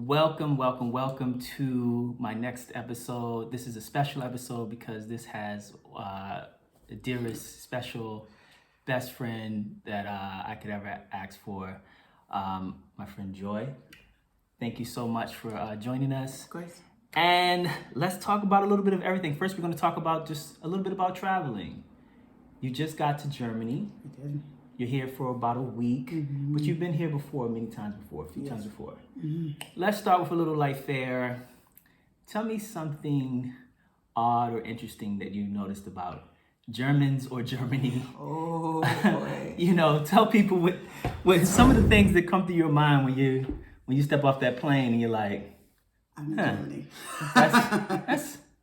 Welcome to my next episode. This is a special episode because this has the dearest, special, best friend that I could ever ask for, my friend Joy. Thank you so much for joining us. Of course. And let's talk about a little bit of everything. First, we're going to talk about just a little bit about traveling. You just got to Germany. I did. You're here for about a week, but you've been here before, many times before, a few times before. Let's start with a little light fare. Tell me something odd or interesting that you noticed about Germans or Germany. Oh boy. Tell people what some of the things that come to your mind when you step off that plane and you're like, I'm in Germany.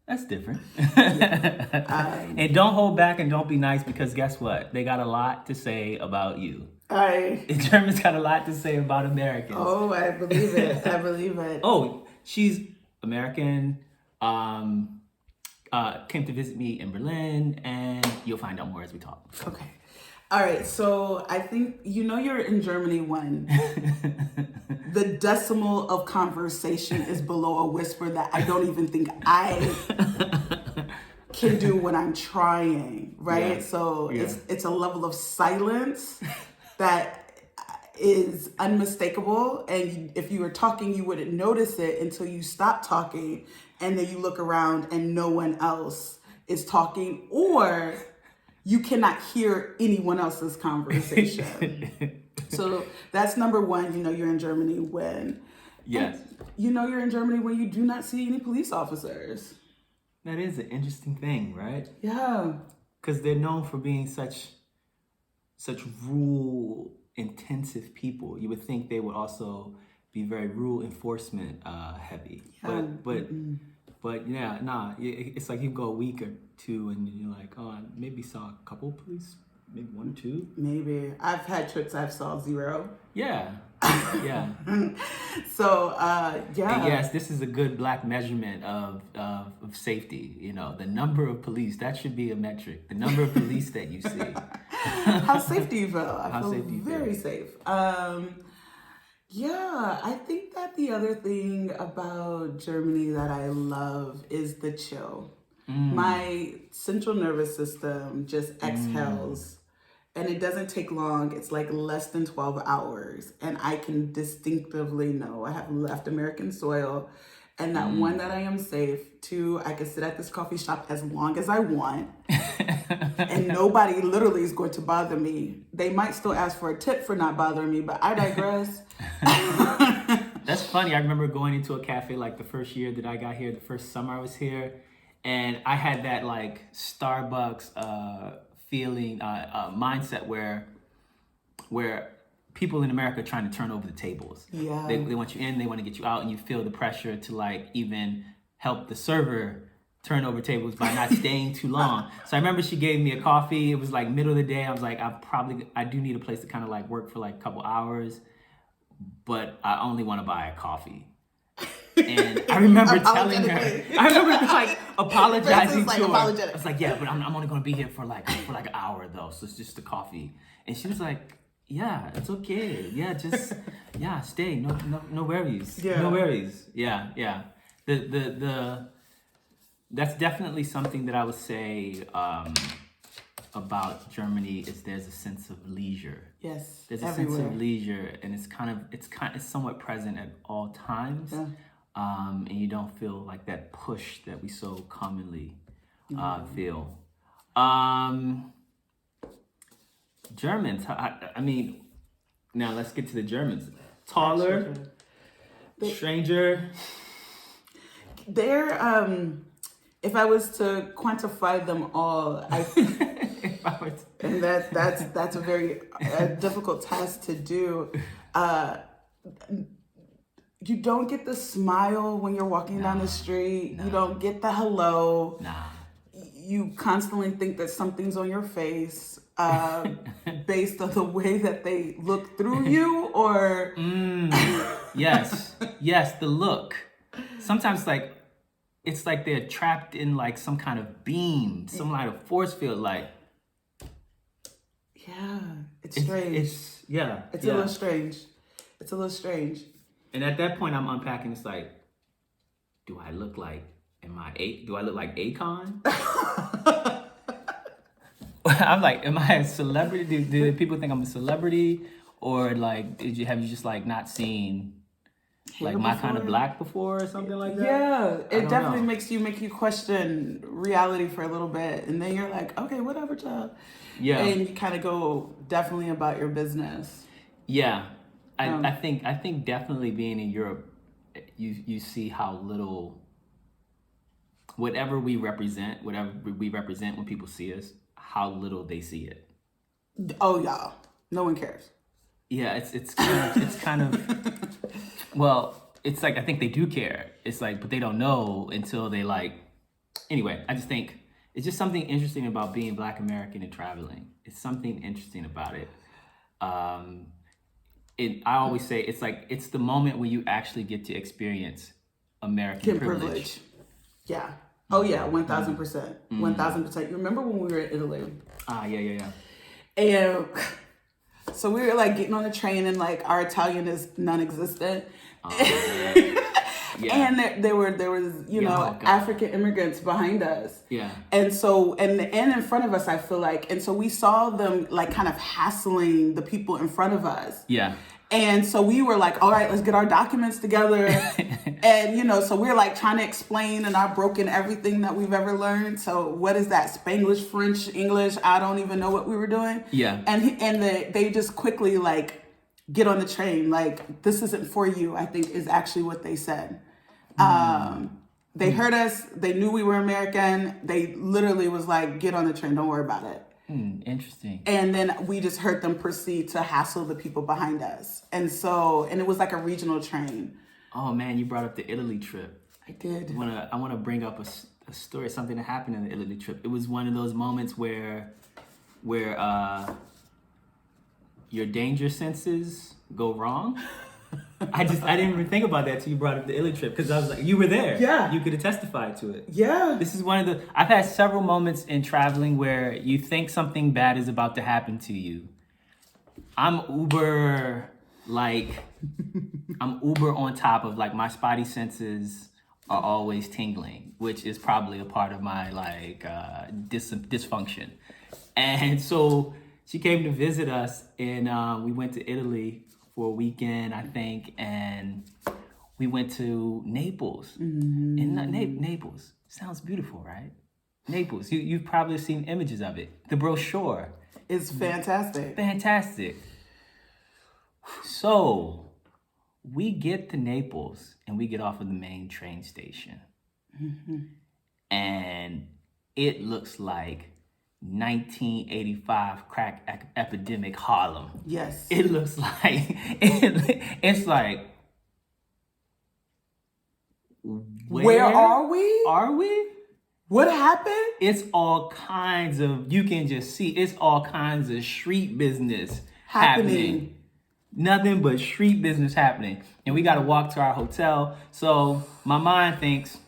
That's different. And don't hold back and don't be nice, because guess what? They got a lot to say about you. The Germans got a lot to say about Americans. Oh, I believe it. I believe it. Oh, she's American. Came to visit me in Berlin, and you'll find out more as we talk. Okay. All right. So I think you're in Germany when the decimal of conversation is below a whisper that I don't even think I can do when I'm trying, right? Yeah. So it's a level of silence that is unmistakable, and if you were talking, you wouldn't notice it until you stop talking, and then you look around and no one else is talking, or you cannot hear anyone else's conversation. So that's number one. You're in Germany when Yes. you're in Germany when you do not see any police officers. That is an interesting thing, right? Yeah. Because they're known for being such rule intensive people. You would think they would also be very rule enforcement heavy. Yeah. But yeah, nah. It's like you go a week or two and you're like, oh, I maybe saw a couple police, maybe one or two. Maybe. I've had trips I've saw 0. Yeah. Yeah. So yeah. And yes, this is a good black measurement of safety. The number of police, that should be a metric. The number of police that you see. How safe do you feel? I How feel safe do you very feel? safe. Yeah, I think that the other thing about Germany that I love is the chill. My central nervous system just exhales, and it doesn't take long. It's like less than 12 hours, and I can distinctively know I have left American soil, and that one, that I am safe. 2, I can sit at this coffee shop as long as I want, and nobody literally is going to bother me. They might still ask for a tip for not bothering me, but I digress. That's funny. I remember going into a cafe like the first year that I got here, the first summer I was here, and I had that like Starbucks feeling, mindset where people in America are trying to turn over the tables. Yeah. They want you in, they want to get you out, and you feel the pressure to like even help the server turn over tables by not staying too long. So I remember she gave me a coffee. It was like middle of the day. I was like, I do need a place to kind of like work for like a couple hours, but I only want to buy a coffee. And I remember telling her, like apologizing to her. apologetic. I was like, yeah, but I'm only going to be here for like an hour though. So it's just a coffee. And she was like, yeah, it's okay. Yeah, just, yeah, stay. No worries. Yeah. No worries. Yeah. That's definitely something that I would say about Germany is there's a sense of leisure. Yes. There's a everywhere. sense of leisure, and it's somewhat present at all times. Yeah. And you don't feel like that push that we so commonly feel. Germans, I mean, now let's get to the Germans. Taller, stranger. They're if I was to quantify them all, and that's a very difficult task to do. You don't get the smile when you're walking down the street. You don't get the hello. Nah. You constantly think that something's on your face based on the way that they look through you, or Yes, the look. Sometimes it's like they're trapped in like some kind of beam, some kind of force field. Like, yeah, it's strange. It's a little strange. It's a little strange. And at that point, I'm unpacking. It's like, do I look like Akon? I'm like, am I a celebrity? Do people think I'm a celebrity, or like, have you just like not seen like my kind of black before or something like that? Yeah, it definitely know. makes you question reality for a little bit, and then you're like, okay, whatever, child. Yeah, And you kind of go definitely about your business. yeah. I think definitely being in Europe, you see how little whatever we represent when people see us, how little they see it. Oh, y'all, no one cares. Yeah, it's kind of well, it's like I think they do care. It's like, but they don't know until they like. Anyway, I just think it's just something interesting about being Black American and traveling. It's something interesting about it. I always say it's the moment when you actually get to experience American privilege. Yeah. Oh yeah, 1,000%. 1,000%. You remember when we were in Italy? Yeah. And so we were like getting on the train, and like our Italian is non-existent. Yeah. And there was African immigrants behind us. Yeah. And so and in front of us, I feel like, and so we saw them like kind of hassling the people in front of us. Yeah. And so we were like, all right, let's get our documents together. And, so we're like trying to explain in our broken everything that we've ever learned. So what is that? Spanglish, French, English? I don't even know what we were doing. Yeah. And they just quickly like get on the train. Like, this isn't for you, I think is actually what they said. They heard us. They knew we were American. They literally was like, get on the train. Don't worry about it. Interesting. And then we just heard them proceed to hassle the people behind us. And it was like a regional train. Oh man, you brought up the Italy trip. I did. I want to bring up a story, something that happened in the Italy trip. It was one of those moments where your danger senses go wrong. I didn't even think about that till you brought up the Italy trip, because I was like, you were there. Yeah. You could have testified to it. Yeah. This is I've had several moments in traveling where you think something bad is about to happen to you. I'm uber on top of like my spidey senses are always tingling, which is probably a part of my dysfunction. And so she came to visit us, and we went to Italy for a weekend, I think, and we went to Naples. And Naples sounds beautiful, right? Naples, you've probably seen images of it. The brochure. It's fantastic. Fantastic. So we get to Naples and we get off of the main train station. And it looks like 1985 crack epidemic Harlem. Yes. It looks like it's like, where are we? Are we? What happened? It's all kinds of, you can just see, it's all kinds of street business happening. Nothing but street business happening. And we got to walk to our hotel. So my mind thinks,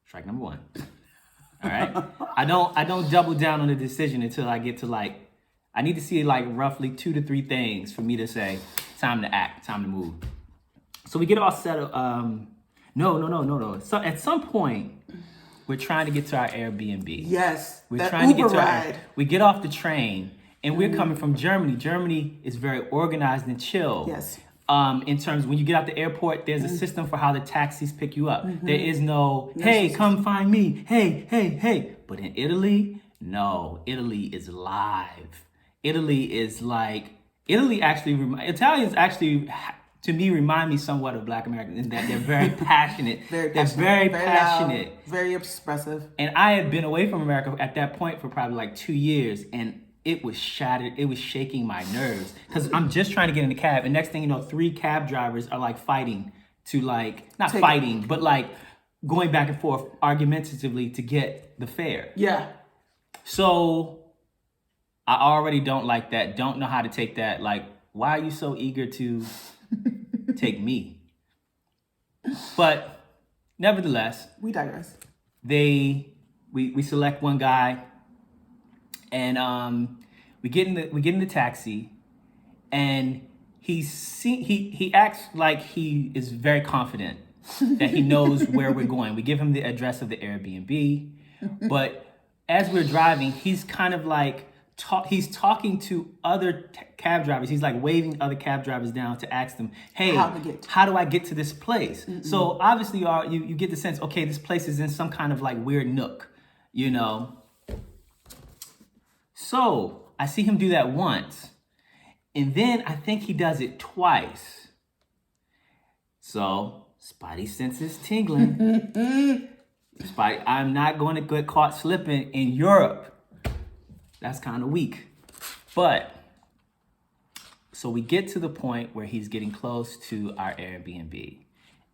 strike number one. All right. I don't double down on the decision until I get to I need to see roughly 2 to 3 things for me to say, time to act, time to move. So we get all set up. No. So at some point, we're trying to get to our Airbnb. Yes. We're trying to get to we get off the train, and we're coming from Germany. Germany is very organized and chill. Yes. In terms, when you get out the airport, there's a system for how the taxis pick you up. There is no, hey, come find me. Hey. But in Italy, no. Italy is live. Italians actually, to me, remind me somewhat of Black Americans in that they're very passionate. They're very passionate. Loud, very expressive. And I had been away from America at that point for probably 2 years, and it was shattered. It was shaking my nerves because I'm just trying to get in the cab, and next thing you know, 3 cab drivers are fighting to but going back and forth argumentatively to get the fare. Yeah. So I already don't like that. Don't know how to take that. Why are you so eager to take me? But nevertheless, we digress. We select one guy. And we get in the taxi, and he acts like he is very confident that he knows where we're going. We give him the address of the Airbnb, but as we're driving, he's kind of like he's talking to other cab drivers. He's like waving other cab drivers down to ask them, "Hey, how do I get to this place?" So obviously, you get the sense, okay, this place is in some kind of like weird nook, you know. So I see him do that once, and then I think he does it twice. So Spidey senses tingling. Spidey, I'm not going to get caught slipping in Europe. That's kind of weak. But, so we get to the point where he's getting close to our Airbnb.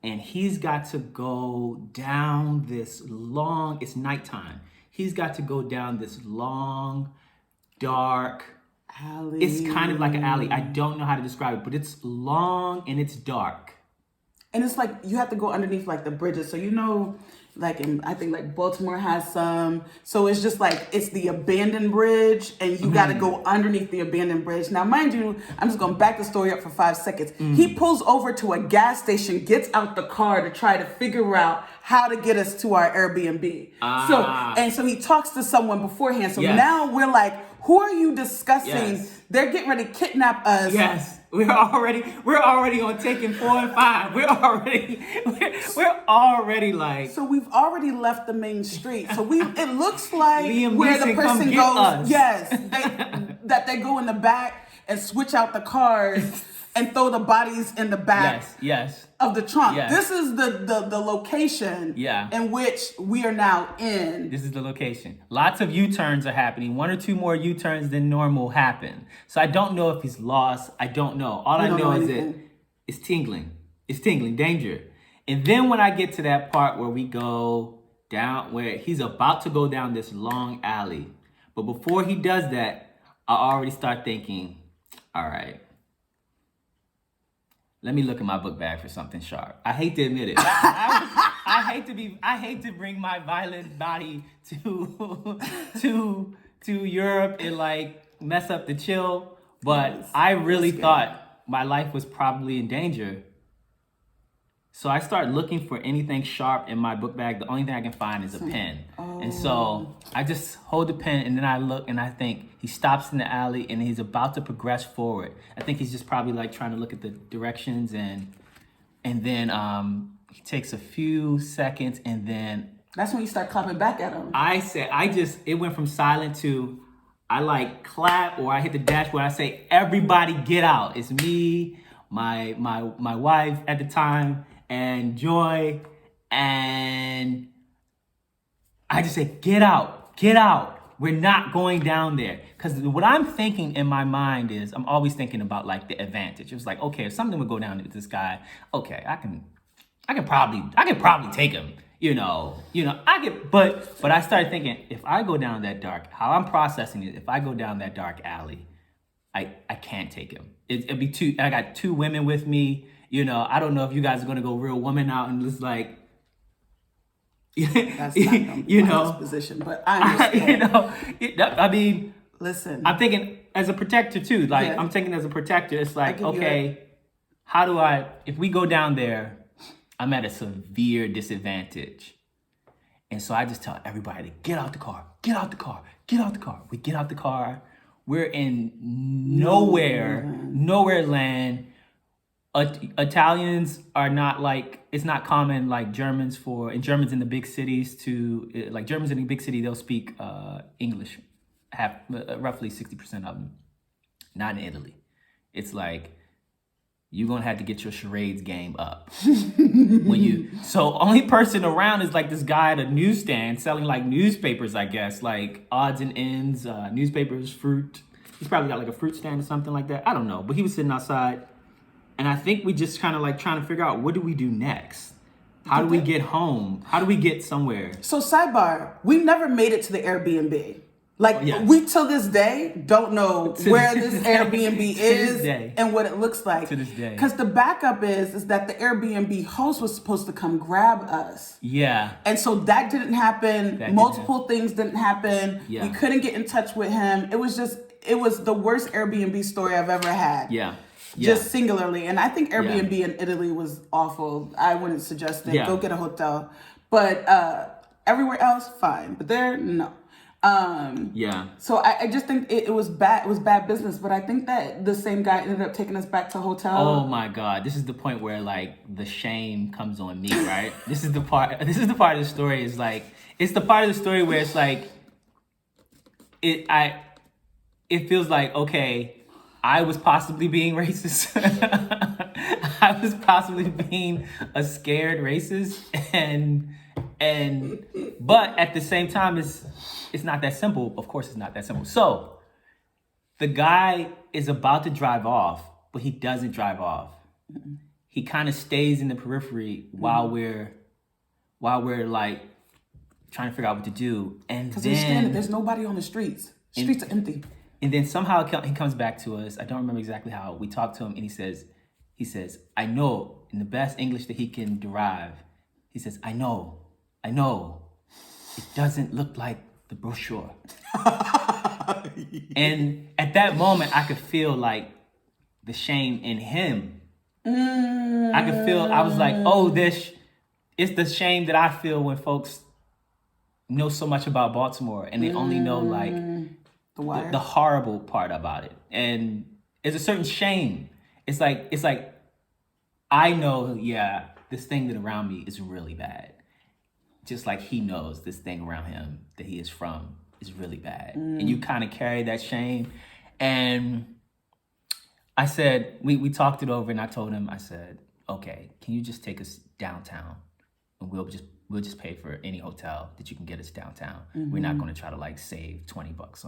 And he's got to go down this long, it's nighttime. He's got to go down this long, dark alley. It's kind of like an alley. I don't know how to describe it, but it's long and it's dark. And it's like, you have to go underneath like the bridges. So, you know, like I think like Baltimore has some. So it's just like, it's the abandoned bridge and you got to go underneath the abandoned bridge. Now, mind you, I'm just going to back the story up for 5 seconds. He pulls over to a gas station, gets out the car to try to figure out how to get us to our Airbnb. So he talks to someone beforehand. So now we're like, who are you discussing? Yes. They're getting ready to kidnap us. Yes. We're already on Taken 4 and 5. We're already like. So we've already left the main street. So it looks like Liam where the Neeson, person come get goes. us. Yes, that they go in the back and switch out the cars and throw the bodies in the back. Yes. Of the trunk. Yes. This is the location in which we are now in. This is the location. Lots of U-turns are happening. 1 or 2 more U-turns than normal happen. So I don't know if he's lost. I don't know. All I know is that it's tingling. It's tingling. Danger. And then when I get to that part where we go down, where he's about to go down this long alley. But before he does that, I already start thinking, all right, let me look in my book bag for something sharp. I hate to admit it. I hate to bring my violent body to Europe and like mess up the chill, but I really thought my life was probably in danger. So I start looking for anything sharp in my book bag. The only thing I can find is a pen. And so I just hold the pen and then I look and I think he stops in the alley and he's about to progress forward. I think he's just probably like trying to look at the directions and then he takes a few seconds and then... That's when you start clapping back at him. It went from silent to I like clap or I hit the dashboard. I say, everybody get out. It's me, my wife at the time, and Joy, and I just say, get out. We're not going down there. Because what I'm thinking in my mind is, I'm always thinking about like the advantage. It was like, okay, if something would go down with this guy, okay, I can probably take him. But I started thinking, if I go down that dark, how I'm processing it, if I go down that dark alley, I can't take him. It'd be I got 2 women with me. I don't know if you guys are gonna go real woman out and just like, that's not gonna be my position, but I understand. I mean, listen, I'm thinking as a protector too. Like I'm thinking as a protector, it's like, okay, how do if we go down there, I'm at a severe disadvantage. And so I just tell everybody to get out the car. We get out the car. We're in nowhere land. Italians are not like, it's not common like Germans in the big cities Germans in the big city, they'll speak English, roughly 60% of them. Not in Italy. It's like, you're gonna have to get your charades game up. So only person around is like this guy at a newsstand selling like newspapers, I guess, like odds and ends, newspapers, fruit. He's probably got like a fruit stand or something like that. I don't know, but he was sitting outside. And I think we just kind of like trying to figure out, what do we do next? How do we get home? How do we get somewhere? So sidebar, we never made it to the Airbnb. Like, we till this day don't know where this Airbnb is and what it looks like. To this day. Because the backup is that the Airbnb host was supposed to come grab us. Yeah. And so that didn't happen. Multiple things didn't happen. Yeah. We couldn't get in touch with him. It was the worst Airbnb story I've ever had. Yeah. just singularly. And I think Airbnb in Italy was awful. I wouldn't suggest it. Go get a hotel. But everywhere else, fine. But there, no. So I just think it was bad. It was bad business. But I think that the same guy ended up taking us back to a hotel. Oh my God! This is the point where like the shame comes on me, right? This is the part. This is the part of the story. Is like it's the part of the story where it's like it feels like, okay, I was possibly being racist. I was possibly being a scared racist, but at the same time, it's not that simple. Of course, it's not that simple. So the guy is about to drive off, but he doesn't drive off. He kind of stays in the periphery while we're like trying to figure out what to do. And then there's nobody on the streets. Streets are empty. And then somehow he comes back to us. I don't remember exactly how. We talked to him, and he says, I know, in the best English that he can derive, he says, I know, it doesn't look like the brochure. And at that moment, I could feel like the shame in him. I was like, oh, it's the shame that I feel when folks know so much about Baltimore and they only know like the horrible part about it. And it's a certain shame. It's like I know, this thing that around me is really bad. Just like he knows this thing around him that he is from is really bad. And you kind of carry that shame. And I said, we talked it over, and I told him, I said, okay, can you just take us downtown? And we'll just pay for any hotel that you can get us downtown. We're not going to try to like save $20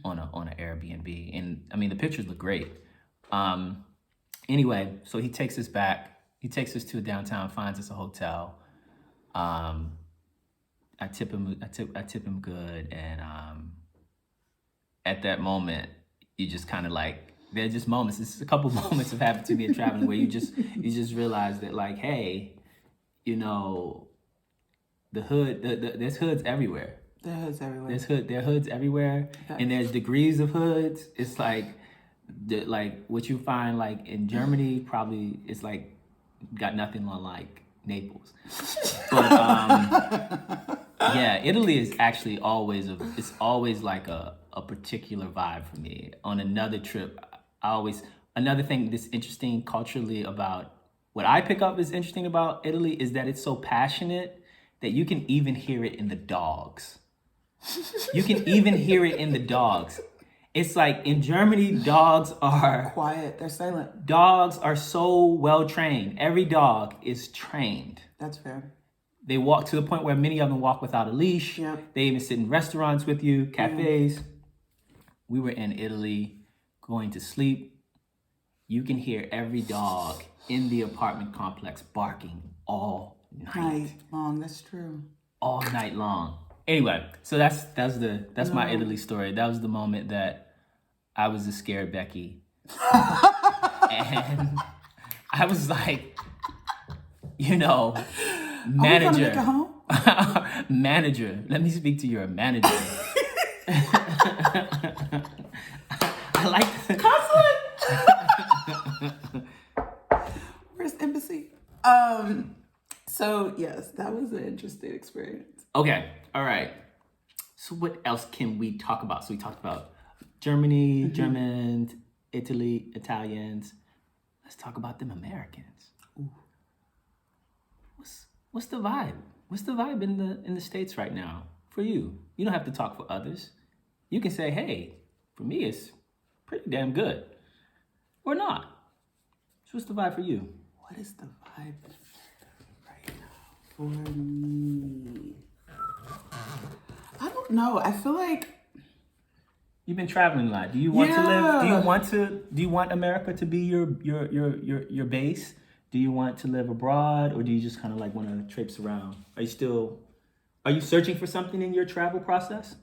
on an Airbnb. And I mean, the pictures look great. Anyway, so he takes us back. He takes us to downtown, finds us a hotel. I tip him good, and at that moment, you just kind of like, there's just moments. This is a couple moments have happened to me in traveling where you just realize that like, hey, you know, the hood, there's hoods everywhere. There are hoods everywhere. There are hoods everywhere, and there's degrees of hoods. It's like what you find like in Germany probably is like got nothing on like Naples, but Italy is actually always like a particular vibe for me. On another trip, another thing that's interesting culturally about what I pick up is interesting about Italy is that it's so passionate that you can even hear it in the dogs. You can even hear it in the dogs. It's like in Germany, dogs are quiet. They're silent. Dogs are so well trained. Every dog is trained. That's fair. They walk to the point where many of them walk without a leash. Yep. They even sit in restaurants with you, cafes. We were in Italy going to sleep. You can hear every dog in the apartment complex barking all night long. That's true. All night long. Anyway, so that's my Italy story. That was the moment that I was a scared Becky. And I was like, you know, manager. Are we gonna make it home? Manager. Let me speak to your manager. I like the consulate. Where's the embassy? So yes, that was an interesting experience. Okay. All right. So what else can we talk about? So we talked about Germany, Germans, Italy, Italians. Let's talk about them Americans. Ooh. What's the vibe? What's the vibe in the States right now for you? You don't have to talk for others. You can say, hey, for me it's pretty damn good. Or not. So what's the vibe for you? What is the vibe right now for me? I don't know. I feel like you've been traveling a lot. Do you want to live? Do you want America to be your base? Do you want to live abroad, or do you just kind of like want to traipse around? Are you searching for something in your travel process?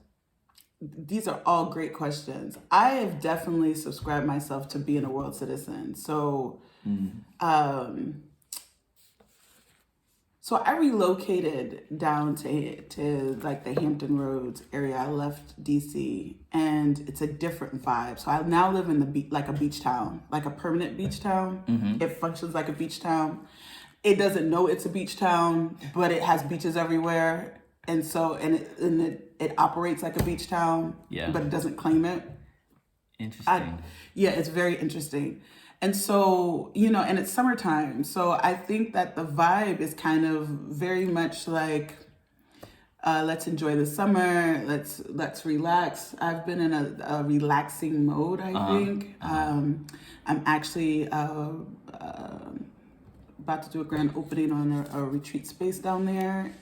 These are all great questions. I have definitely subscribed myself to being a world citizen. So, So I relocated down to like the Hampton Roads area. I left DC, and it's a different vibe. So I now live in like a beach town, like a permanent beach town. It functions like a beach town. It doesn't know it's a beach town, but it has beaches everywhere, and so it operates like a beach town. Yeah. But it doesn't claim it. Interesting. Yeah, it's very interesting. And so, and it's summertime. So I think that the vibe is kind of very much like, let's enjoy the summer. Let's relax. I've been in a relaxing mode, I think. I'm actually about to do a grand opening on a retreat space down there.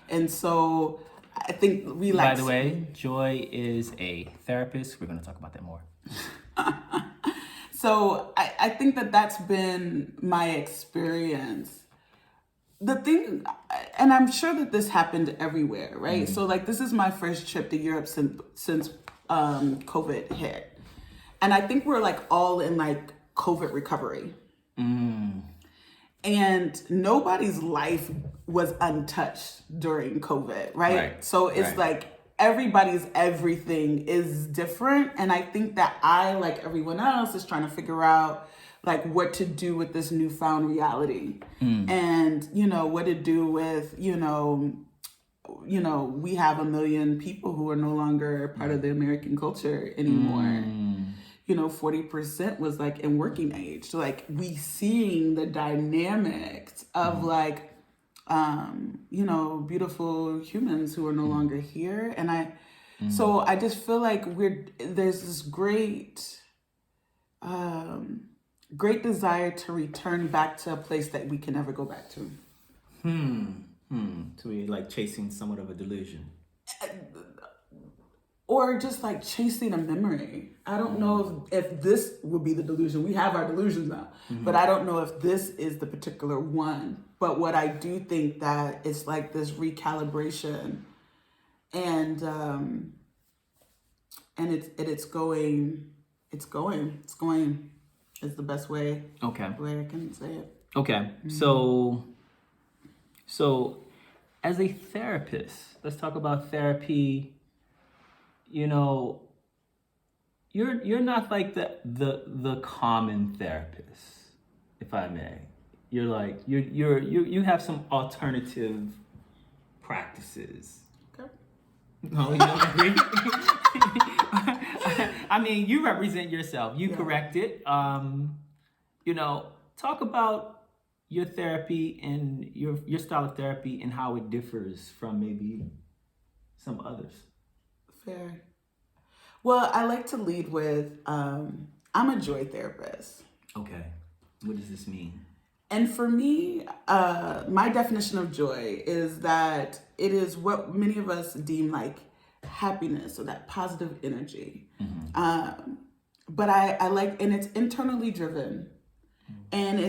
And so I think relax. By the way, Joy is a therapist. We're going to talk about that more. So I think that's been my experience. The thing, and I'm sure that this happened everywhere, right? So like this is my first trip to Europe since COVID hit. And I think we're like all in like COVID recovery. And nobody's life was untouched during COVID, right? So it's like everybody's everything is different. And I think that I, like everyone else, is trying to figure out like what to do with this newfound reality. And, what to do with, we have 1 million people who are no longer part of the American culture anymore. 40% was like in working age. So like we seeing the dynamics of like, beautiful humans who are no longer here. And so I just feel like there's this great desire to return back to a place that we can never go back to. So we like chasing somewhat of a delusion. Or just like chasing a memory. I don't know if this would be the delusion. We have our delusions now, but I don't know if this is the particular one. But what I do think that it's like this recalibration, and it's going is the best way. Okay. The way I can say it. Okay. So as a therapist, let's talk about therapy. You're not like the common therapist, if I may. You're like you have some alternative practices. Okay. No, you don't agree? I mean, you represent yourself. You correct it. Talk about your therapy and your style of therapy and how it differs from maybe some others. Fair. Well, I like to lead with, I'm a joy therapist. Okay. What does this mean? And for me, my definition of joy is that it is what many of us deem like happiness or that positive energy. But I like, and it's internally driven. And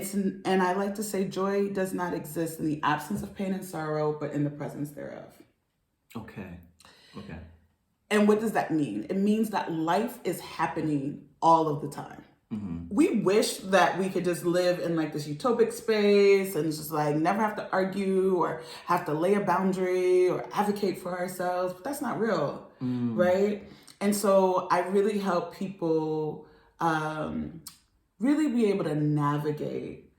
I like to say joy does not exist in the absence of pain and sorrow, but in the presence thereof. Okay. And what does that mean? It means that life is happening all of the time. We wish that we could just live in like this utopic space and just like never have to argue or have to lay a boundary or advocate for ourselves, but that's not real, right? And so I really help people really be able to navigate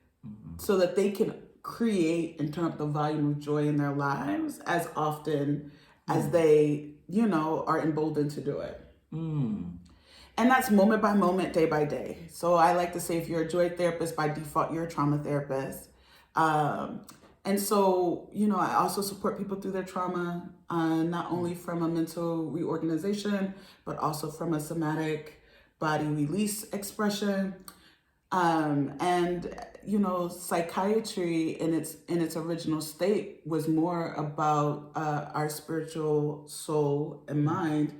so that they can create and turn up the volume of joy in their lives as often as they, are emboldened to do it. And that's moment by moment, day by day. So I like to say if you're a joy therapist, by default, you're a trauma therapist. And so, I also support people through their trauma, not only from a mental reorganization, but also from a somatic body release expression. Psychiatry in its original state was more about our spiritual soul and mind.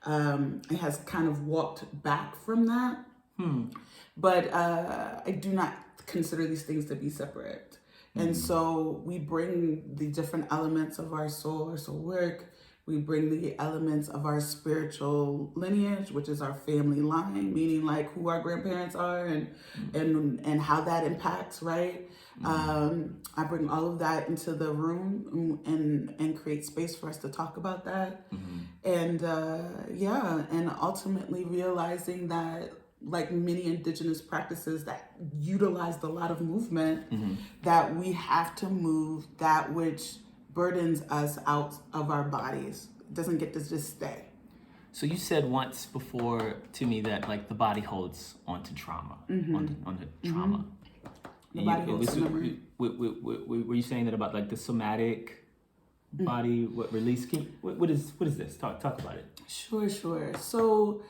It has kind of walked back from that. But I do not consider these things to be separate. And so we bring the different elements of our soul work, We bring the elements of our spiritual lineage, which is our family line, meaning like who our grandparents are and how that impacts, right? I bring all of that into the room and create space for us to talk about that. And and ultimately realizing that, like many indigenous practices that utilized a lot of movement, that we have to move that which burdens us out of our bodies. It doesn't get to just stay. So you said once before to me that like the body holds onto trauma, onto trauma. The body holds to memory. Were you saying that about like the somatic body release? What is this? Talk about it. Sure. So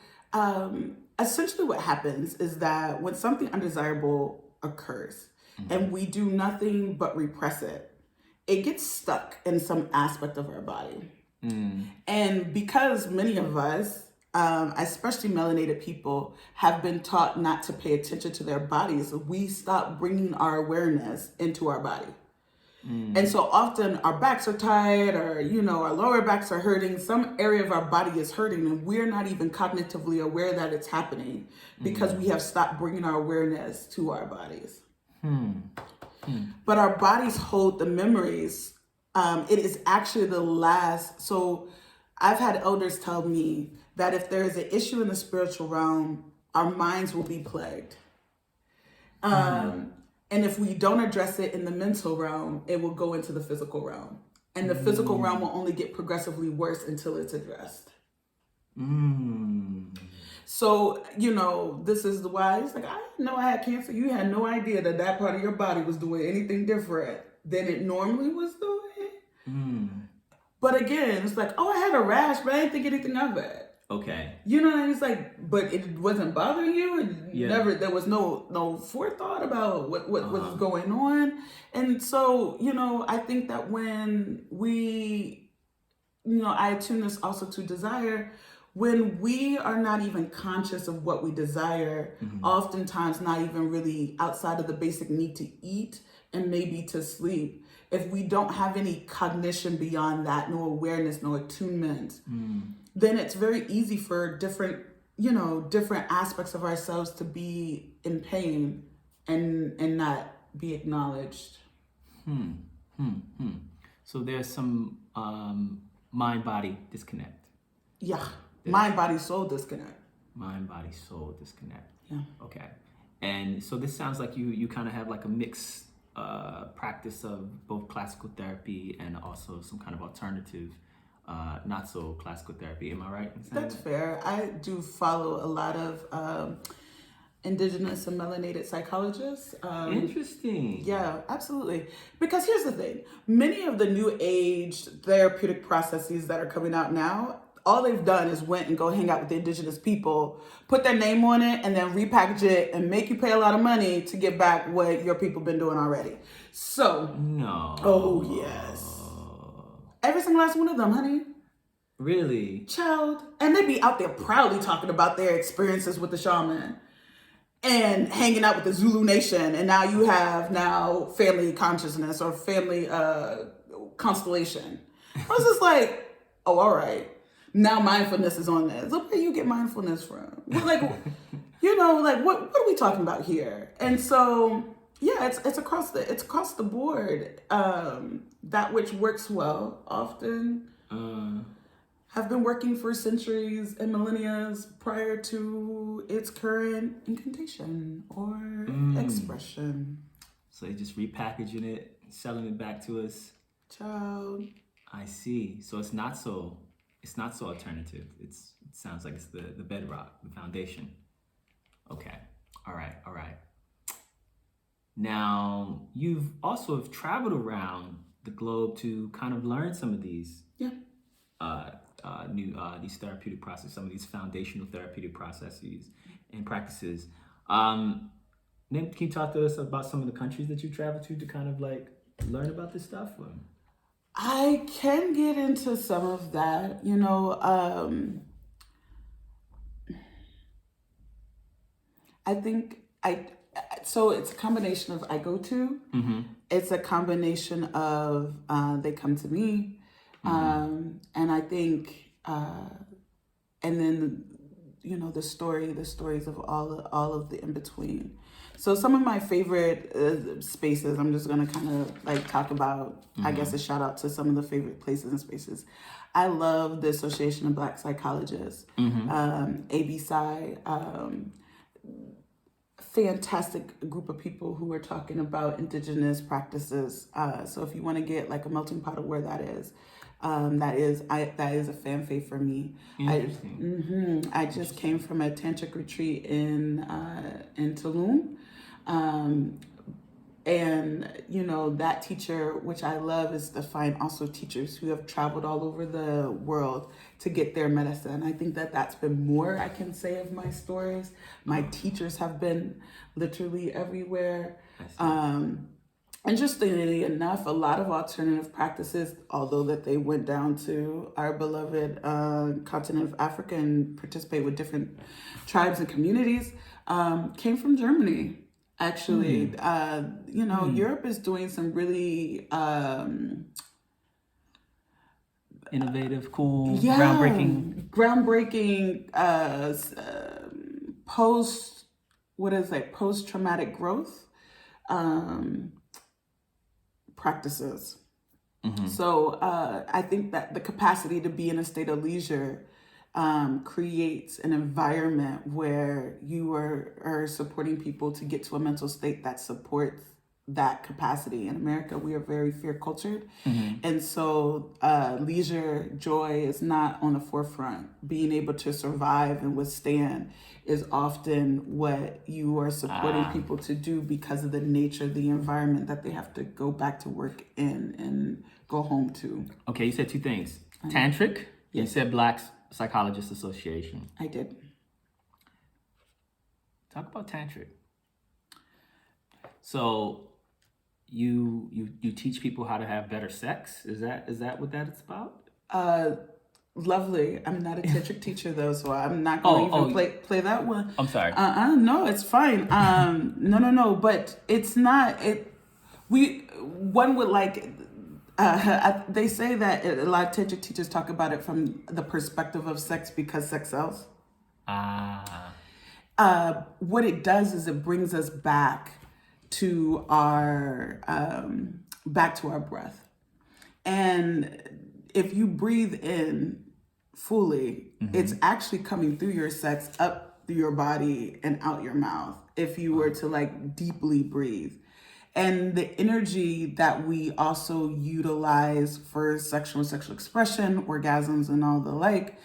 essentially what happens is that when something undesirable occurs and we do nothing but repress it, it gets stuck in some aspect of our body. And because many of us, especially melanated people, have been taught not to pay attention to their bodies, we stop bringing our awareness into our body. And so often our backs are tired, or, our lower backs are hurting. Some area of our body is hurting and we're not even cognitively aware that it's happening because we have stopped bringing our awareness to our bodies. But our bodies hold the memories. It is actually the last. So I've had elders tell me that if there is an issue in the spiritual realm, our minds will be plagued. And if we don't address it in the mental realm, it will go into the physical realm. And the physical realm will only get progressively worse until it's addressed. So, this is why it's like, I didn't know I had cancer. You had no idea that part of your body was doing anything different than it normally was doing. But again, it's like, oh, I had a rash, but I didn't think anything of it. Okay. You know what I mean? It's like, but it wasn't bothering you, and there was no forethought about what was going on. And so, I think that when we, I attune this also to desire. When we are not even conscious of what we desire, oftentimes not even really outside of the basic need to eat and maybe to sleep, if we don't have any cognition beyond that, no awareness, no attunement, then it's very easy for different aspects of ourselves to be in pain and not be acknowledged. So there's some mind-body disconnect. Yeah. Mind, body, soul disconnect. Mind, body, soul disconnect. Yeah. Okay. And so this sounds like you kind of have like a mixed practice of both classical therapy and also some kind of alternative, not so classical therapy. Am I right in saying That's that? fair. I do follow a lot of indigenous and melanated psychologists. Interesting. Yeah, absolutely. Because here's the thing. Many of the new age therapeutic processes that are coming out now, all they've done is went and go hang out with the indigenous people, put their name on it, and then repackage it and make you pay a lot of money to get back what your people been doing already. So. No. Oh, yes. Every single last one of them, honey. Really? Child. And they be out there proudly talking about their experiences with the shaman and hanging out with the Zulu Nation. And now you have family consciousness or family constellation. I was just like, oh, all right. Now mindfulness is on this. Look where you get mindfulness from. Like, what are we talking about here? And so, yeah, it's across the board. That which works well often have been working for centuries and millennia prior to its current incantation or expression. So they're just repackaging it, selling it back to us. Child. I see. So it's not so alternative. It sounds like it's the bedrock, the foundation. Okay. All right. Now, you've also have traveled around the globe to kind of learn some of these these therapeutic processes, some of these foundational therapeutic processes and practices. Then can you talk to us about some of the countries that you traveled to kind of like learn about this stuff? I can get into some of that, I think so it's a combination of I go to, it's a combination of they come to me, And I think, and then, the stories of all of the in between. So some of my favorite spaces, I'm just gonna kind of like talk about, I guess a shout out to some of the favorite places and spaces. I love the Association of Black Psychologists, ABPSI, fantastic group of people who are talking about indigenous practices. So if you want to get like a melting pot of where that is a fan fave for me. I just came from a tantric retreat in Tulum. And that teacher, which I love, is to find also teachers who have traveled all over the world to get their medicine. I think that that's been more I can say of my stories. My teachers have been literally everywhere. Interestingly enough, a lot of alternative practices, although that they went down to our beloved continent of Africa and participate with different tribes and communities, came from Germany. Actually, Europe is doing some really innovative, cool, groundbreaking post-traumatic growth practices. So I think that the capacity to be in a state of leisure creates an environment where you are supporting people to get to a mental state that supports that capacity. In America, we are very fear cultured. And so leisure, joy is not on the forefront. Being able to survive and withstand is often what you are supporting people to do because of the nature of the environment that they have to go back to work in and go home to. Okay, you said two things. Tantric, you said Black Psychologists Association. I did. Talk about tantric. So you teach people how to have better sex? Is that what that's about? Lovely. I'm not a tantric teacher though, so I'm not going to even play that one. I'm sorry. No, it's fine. No. But it's not. One would like. They say that a lot of tantric teachers talk about it from the perspective of sex because sex sells. What it does is it brings us back to our breath, and if you breathe in fully, it's actually coming through your sex up through your body and out your mouth. If you were to like deeply breathe. And the energy that we also utilize for sexual expression, orgasms, and all the like,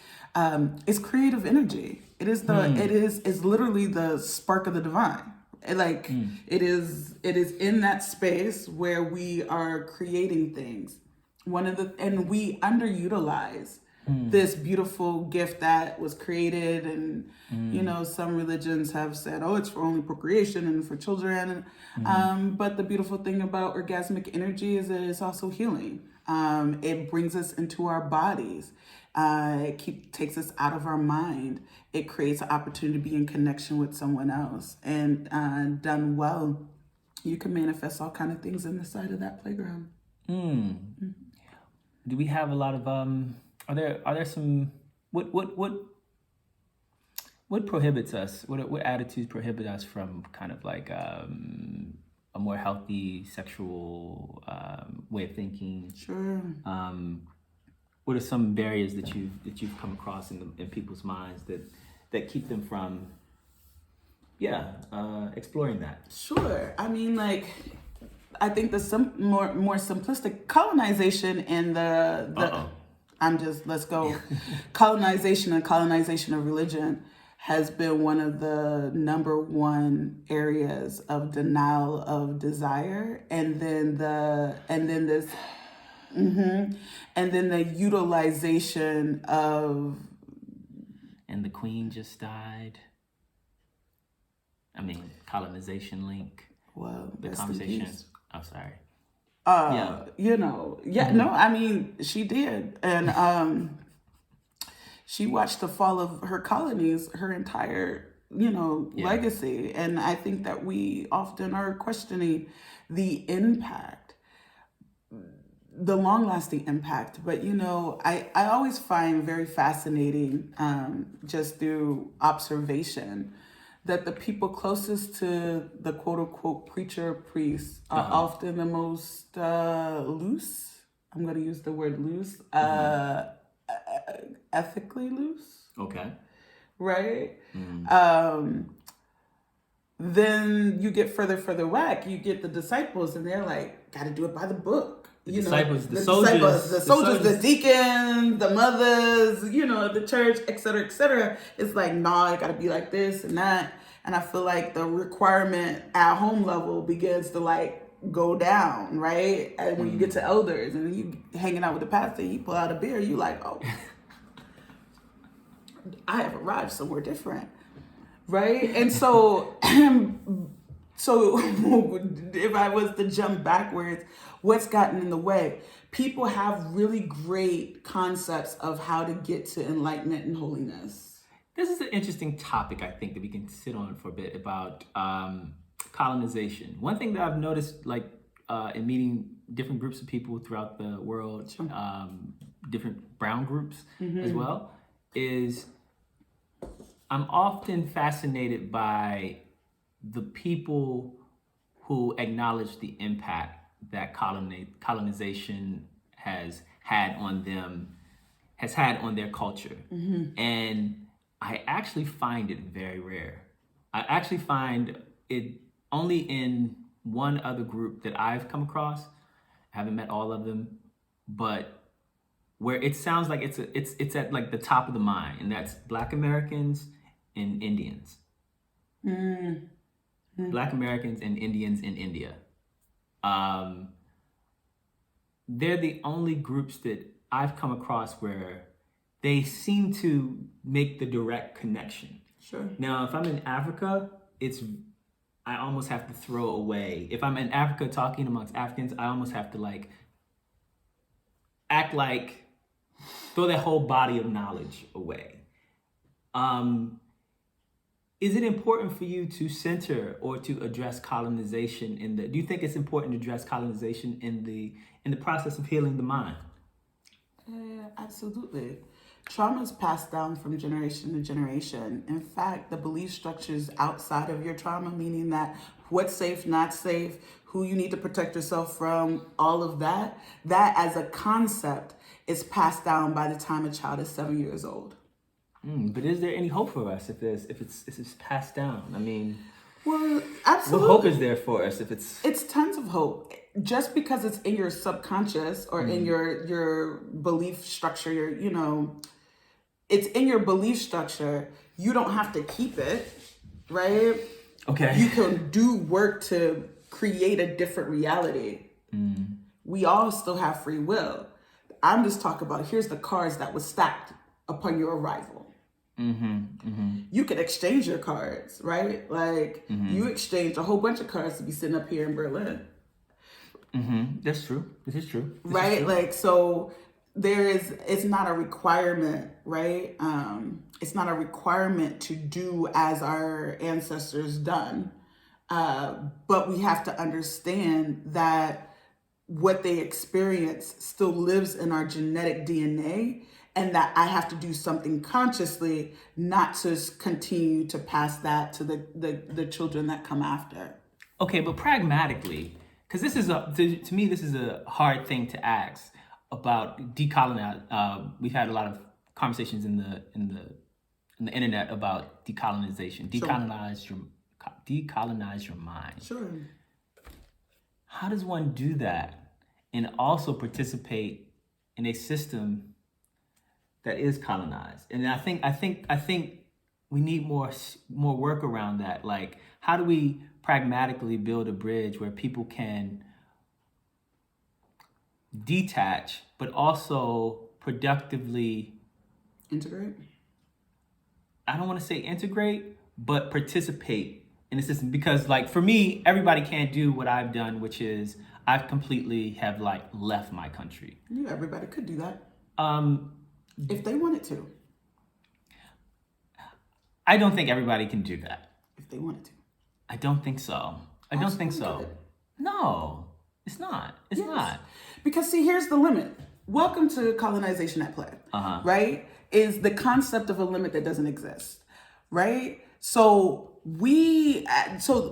is creative energy. It is it's literally the spark of the divine. It is in that space where we are creating things. And we underutilize this beautiful gift that was created, and some religions have said, it's for only procreation and for children. But the beautiful thing about orgasmic energy is that it's also healing. It brings us into our bodies. It takes us out of our mind. It creates an opportunity to be in connection with someone else. And done well, you can manifest all kind of things inside of that playground. Do we have a lot of are there some what prohibits us? What attitudes prohibit us from kind of like a more healthy sexual way of thinking? Sure. What are some barriers that you've come across in people's minds that keep them from exploring that? Sure. I mean, like, I think the more simplistic colonization and colonization of religion has been one of the number one areas of denial of desire, and then the utilization of. And the queen just died. I mean, colonization link. Well, the conversation. I'm sorry. No, I mean, she did. And she watched the fall of her colonies, her entire, legacy. And I think that we often are questioning the impact. the long lasting impact. But, I always find very fascinating, just through observation, that the people closest to the quote unquote preacher or priest are often the most loose. I'm going to use the word loose, ethically loose. Okay. Right? Then you get further back, you get the disciples, and they're like, got to do it by the book. The soldiers, the deacons, the mothers, the church, et cetera. It's like, nah, it got to be like this and that. And I feel like the requirement at home level begins to like go down, right? And when you get to elders and you hanging out with the pastor, you pull out a beer, you like, oh, I have arrived somewhere different. Right? And so, if I was to jump backwards, what's gotten in the way? People have really great concepts of how to get to enlightenment and holiness. This is an interesting topic, I think, that we can sit on for a bit about colonization. One thing that I've noticed, like in meeting different groups of people throughout the world, different brown groups as well, is I'm often fascinated by the people who acknowledge the impact that colonization has had on them, has had on their culture. And I actually find it very rare. I actually find it only in one other group that I've come across. I haven't met all of them, but where it sounds like it's at like the top of the mind, and that's Black Americans and Indians. Black Americans and Indians in India. They're the only groups that I've come across where they seem to make the direct connection. Sure. Now, if I'm in Africa, I almost have to throw away. If I'm in Africa talking amongst Africans, I almost have to throw that whole body of knowledge away. Is it important for you to center or to address colonization do you think it's important to address colonization in the process of healing the mind? Absolutely. Trauma is passed down from generation to generation. In fact, the belief structures outside of your trauma, meaning that what's safe, not safe, who you need to protect yourself from, all of that as a concept is passed down by the time a child is 7 years old. But is there any hope for us if it's passed down? I mean, well, absolutely. What hope is there for us if it's? It's tons of hope. Just because it's in your subconscious or in your belief structure, it's in your belief structure. You don't have to keep it, right? Okay. You can do work to create a different reality. We all still have free will. I'm just talking about here's the cards that was stacked upon your arrival. You could exchange your cards, right? Like you exchange a whole bunch of cards to be sitting up here in Berlin. That's true. This is true. Right? Like, so it's not a requirement, right? It's not a requirement to do as our ancestors done. But we have to understand that what they experience still lives in our genetic DNA, and that I have to do something consciously not to continue to pass that to the children that come after. Okay, but pragmatically, because to me this is a hard thing to ask about decolonize. We've had a lot of conversations in the internet about decolonization. Decolonize your mind. Sure. How does one do that and also participate in a system that is colonized? And I think we need more work around that. Like, how do we pragmatically build a bridge where people can detach, but also productively integrate? I don't want to say integrate, but participate in the system. Because like for me, everybody can't do what I've done, which is I've completely have left my country. Yeah, everybody could do that. If they wanted to. I don't think everybody can do that. If they wanted to. I don't think so. I don't think so. Good. No, it's not. It's not. Because see, here's the limit. Welcome to colonization at play, right? Is the concept of a limit that doesn't exist, right? So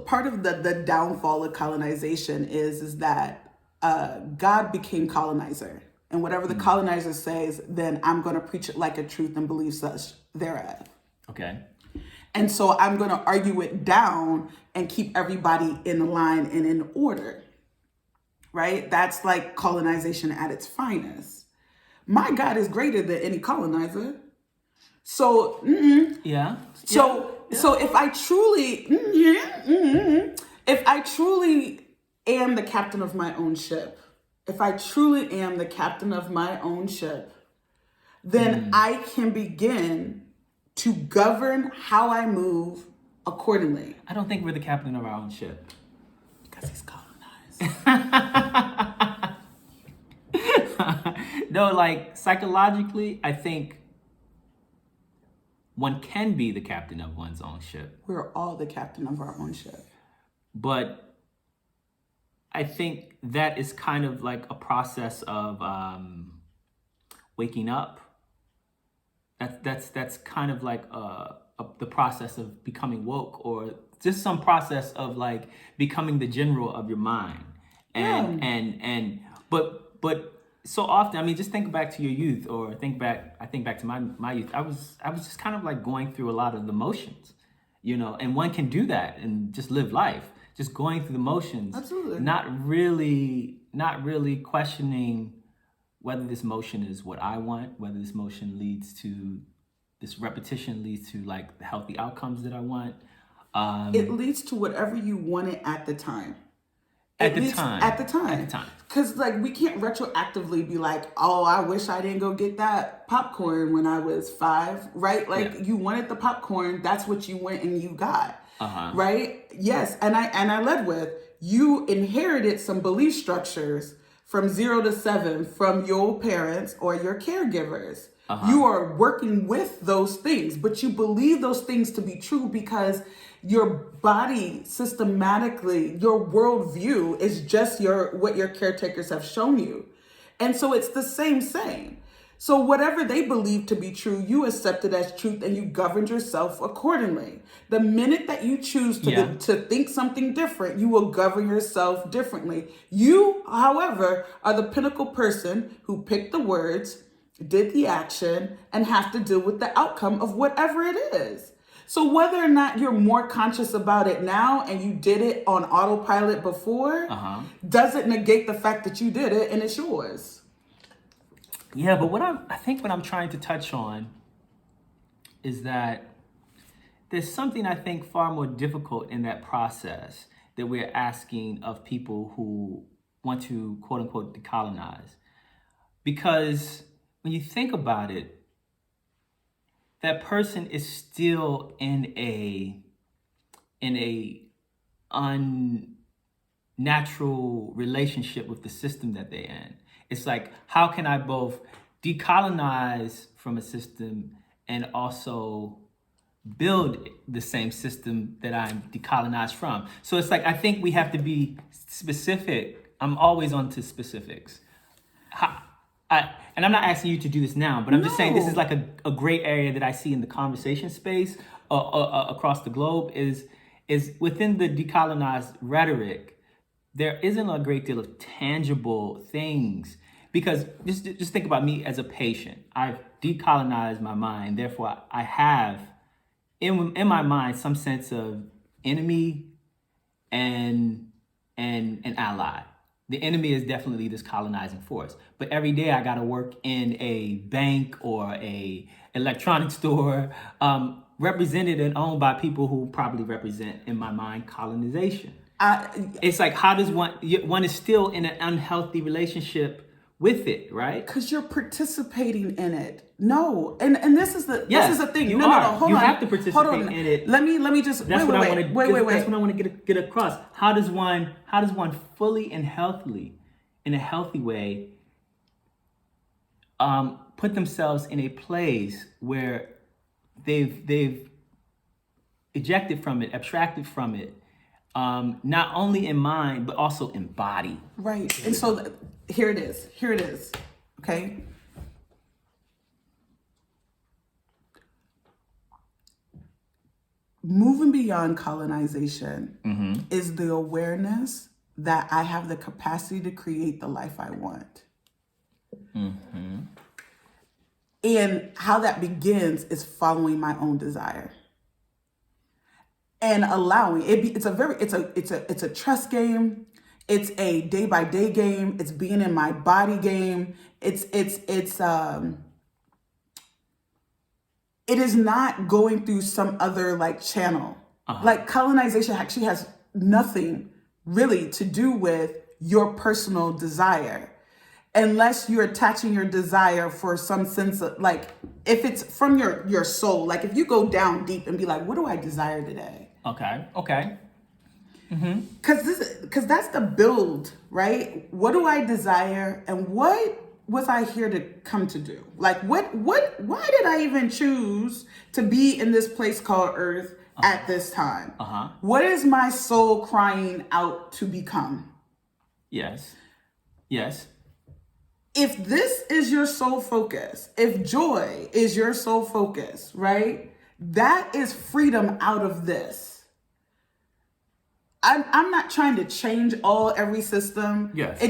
part of the downfall of colonization is that God became colonizer. And whatever the colonizer says, then I'm going to preach it like a truth and believe such thereof. Okay. And so I'm going to argue it down and keep everybody in line and in order, right? That's like colonization at its finest. My God is greater than any colonizer. So, Yeah. So if I truly, if I truly am the captain of my own ship, if I truly am the captain of my own ship, then I can begin to govern how I move accordingly. I don't think we're the captain of our own ship. Because he's colonized. No, like psychologically, I think one can be the captain of one's own ship. We're all the captain of our own ship. But I think that is kind of like a process of waking up. That's kind of like the process of becoming woke, or just some process of like becoming the general of your mind. But so often, I mean, just think back to your youth, or I think back to my youth. I was just kind of like going through a lot of the motions, and one can do that and just live life, just going through the motions. Absolutely. Not really questioning whether this motion is what I want, whether this repetition leads to like the healthy outcomes that I want. It leads to whatever you wanted at the time. At the time. Because like we can't retroactively be like, oh, I wish I didn't go get that popcorn when I was 5, right? Like you wanted the popcorn, that's what you went and you got, right? Yes, and I led with, you inherited some belief structures from 0 to 7 from your parents or your caregivers. You are working with those things, but you believe those things to be true because your body systematically, your worldview is just what your caretakers have shown you. And so it's the same. So whatever they believe to be true, you accept it as truth and you governed yourself accordingly. The minute that you choose to think something different, you will govern yourself differently. You, however, are the pinnacle person who picked the words, did the action, and have to deal with the outcome of whatever it is. So whether or not you're more conscious about it now and you did it on autopilot before, doesn't negate the fact that you did it and it's yours. Yeah, but what I'm trying to touch on is that there's something I think far more difficult in that process that we're asking of people who want to quote unquote decolonize. Because when you think about it, that person is still in a unnatural relationship with the system that they're in. It's like, how can I both decolonize from a system and also build the same system that I'm decolonized from? So it's like, I think we have to be specific. I'm always on to specifics. And I'm not asking you to do this now, but I'm just saying this is like a great area that I see in the conversation space across the globe is within the decolonized rhetoric. There isn't a great deal of tangible things, because just think about me as a patient. I've decolonized my mind. Therefore, I have in my mind some sense of enemy and ally. The enemy is definitely this colonizing force. But every day I gotta work in a bank or a electronics store, represented and owned by people who probably represent, in my mind, colonization. It's like, how does one is still in an unhealthy relationship with it, right? Because you're participating in it. No, and this is the thing. You no, hold you on. have to participate in it. Let me just That's wait. That's what I want to get across. How does one fully and healthily, in a healthy way, put themselves in a place where they've ejected from it, abstracted from it, not only in mind but also in body. Right, and so here it is. Here it is. Okay. Moving beyond colonization is the awareness that I have the capacity to create the life I want. And how that begins is following my own desire and allowing it. It's a trust game. It's a day by day game. It's being in my body game. It is not going through some other like channel. Like colonization actually has nothing really to do with your personal desire, unless you're attaching your desire for some sense of like, if it's from your soul, like if you go down deep and be like, what do I desire today? Okay. Because that's the build, right? What do I desire, and what was I here to come to do? Like why did I even choose to be in this place called Earth at this time? What is my soul crying out to become? Yes. If this is your sole focus, if joy is your sole focus, right? That is freedom out of this. I'm not trying to change every system. Yes.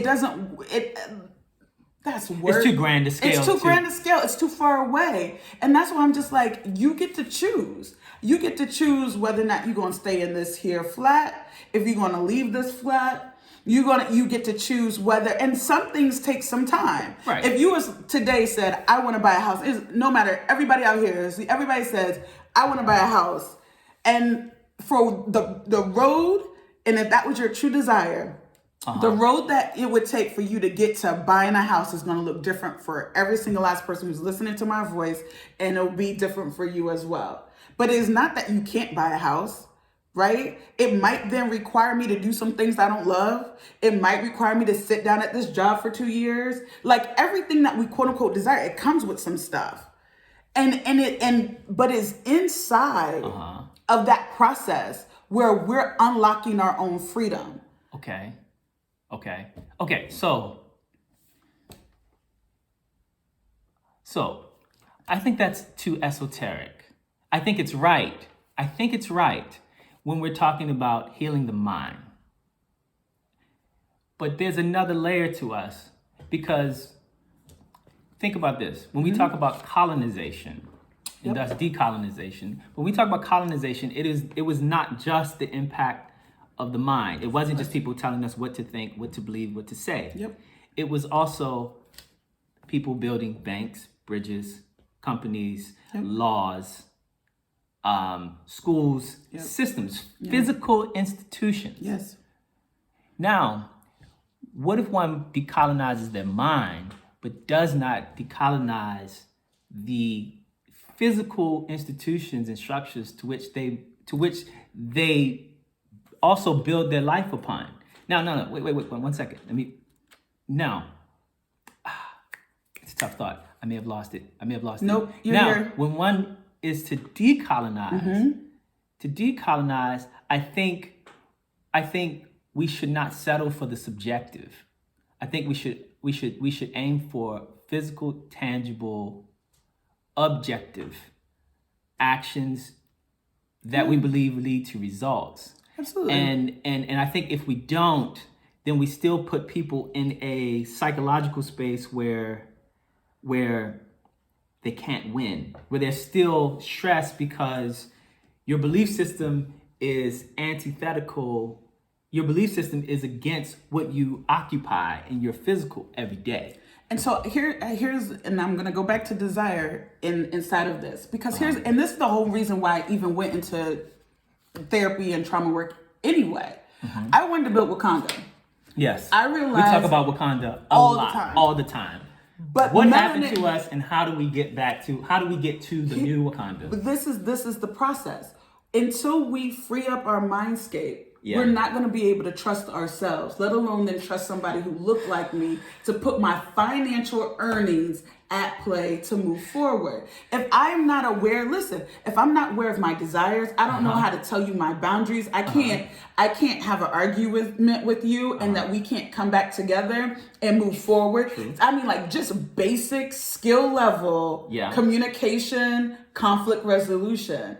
That's work. It's too grand to scale. It's too far away. And that's why I'm just like, you get to choose. You get to choose whether or not you're going to stay in this here flat, if you're going to leave this flat. You get to choose whether, and some things take some time. Right. If you was today said, I want to buy a house, no matter, everybody out here, everybody says, I want to buy a house. And for the road, and if that was your true desire, the road that it would take for you to get to buying a house is going to look different for every single last person who's listening to my voice, and it'll be different for you as well. But it's not that you can't buy a house, right? It might then require me to do some things I don't love. It might require me to sit down at this job for 2 years. Like everything that we quote unquote desire, it comes with some stuff. But it's inside of that process where we're unlocking our own freedom. Okay. So I think that's too esoteric. I think it's right when we're talking about healing the mind. But there's another layer to us, because think about this. When we talk about colonization, and thus decolonization, when we talk about colonization, it was not just the impact of the mind. It wasn't just people telling us what to think, what to believe, what to say. It was also people building banks, bridges, companies, laws, schools, systems, physical institutions. Yes. Now, what if one decolonizes their mind, but does not decolonize the physical institutions and structures to which they also build their life upon? No, wait, 1 second. It's a tough thought. I may have lost it. Nope, you're now, here. When one is to decolonize, I think we should not settle for the subjective. I think we should aim for physical, tangible, objective actions that we believe lead to results. Absolutely. And I think if we don't, then we still put people in a psychological space where they can't win, where they're still stressed because your belief system is antithetical. Your belief system is against what you occupy in your physical every day. And so here's, and I'm going to go back to desire inside of this, because and this is the whole reason why I even went into therapy and trauma work anyway. I wanted to build Wakanda. Yes. I realized we talk about Wakanda all the time. But what happened to us, and how do we get to the new Wakanda? But this is the process. Until we free up our mindscape Yeah. we're not going to be able to trust ourselves, let alone then trust somebody who looked like me to put my financial earnings at play to move forward. If I'm not aware, listen, if I'm not aware of my desires, I don't know how to tell you my boundaries. I can't have an argument with you and that we can't come back together and move forward. True. I mean, like just basic skill level communication, conflict resolution.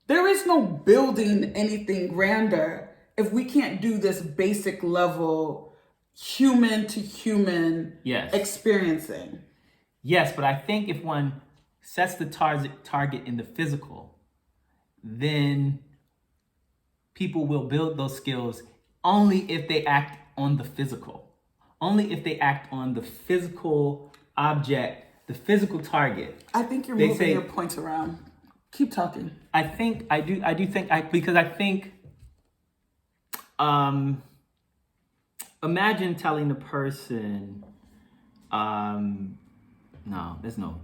There is no building anything grander if we can't do this basic level human to human experiencing. Yes, but I think if one sets the target in the physical, then people will build those skills only if they act on the physical. Only if they act on the physical object, the physical target. I think you're moving your points around. Keep talking. I think imagine telling a person, no, there's no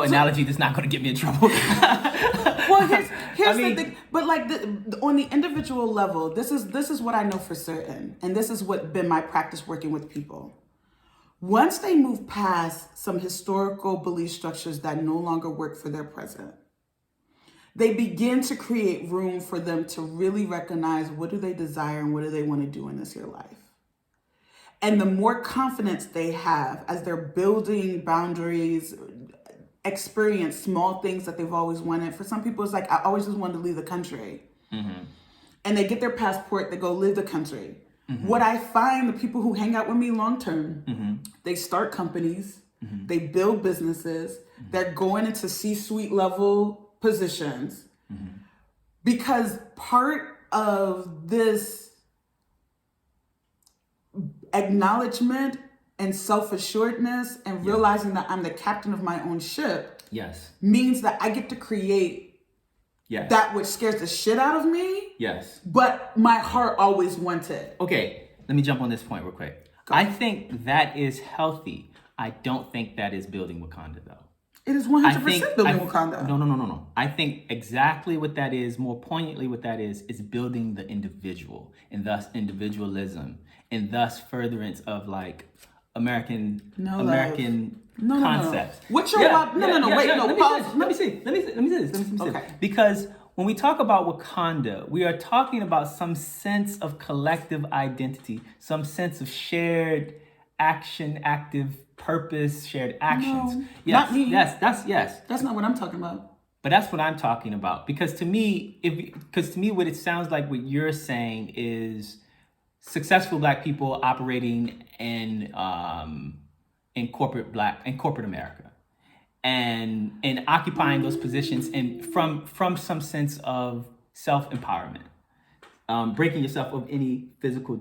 analogy that's not going to get me in trouble. Well, here's the thing. But like on the individual level, this is what I know for certain, and this is what been my practice working with people. Once they move past some historical belief structures that no longer work for their present, they begin to create room for them to really recognize what do they desire and what do they want to do in this here life. And the more confidence they have as they're building boundaries, experience small things that they've always wanted. For some people, it's like, I always just wanted to leave the country. Mm-hmm. And they get their passport, they go live the country. Mm-hmm. What I find, the people who hang out with me long term, they start companies, they build businesses, they're going into C-suite level positions, because part of this acknowledgement and self-assuredness and realizing that I'm the captain of my own ship means that I get to create that which scares the shit out of me. But my heart always wanted. Okay, let me jump on this point real quick. I think that is healthy. I don't think that is building Wakanda, though. It is 100% building Wakanda. No. I think exactly what that is, more poignantly what that is building the individual, and thus individualism, and thus furtherance of like American concepts. What's your pause. Let me say this. Okay. Because when we talk about Wakanda, we are talking about some sense of collective identity, some sense of shared action, active purpose, shared actions. No, not me. That's not what I'm talking about. But that's what I'm talking about. Because to me, what it sounds like what you're saying is successful Black people operating in corporate America, and occupying those positions, and from some sense of self-empowerment, breaking yourself of any mental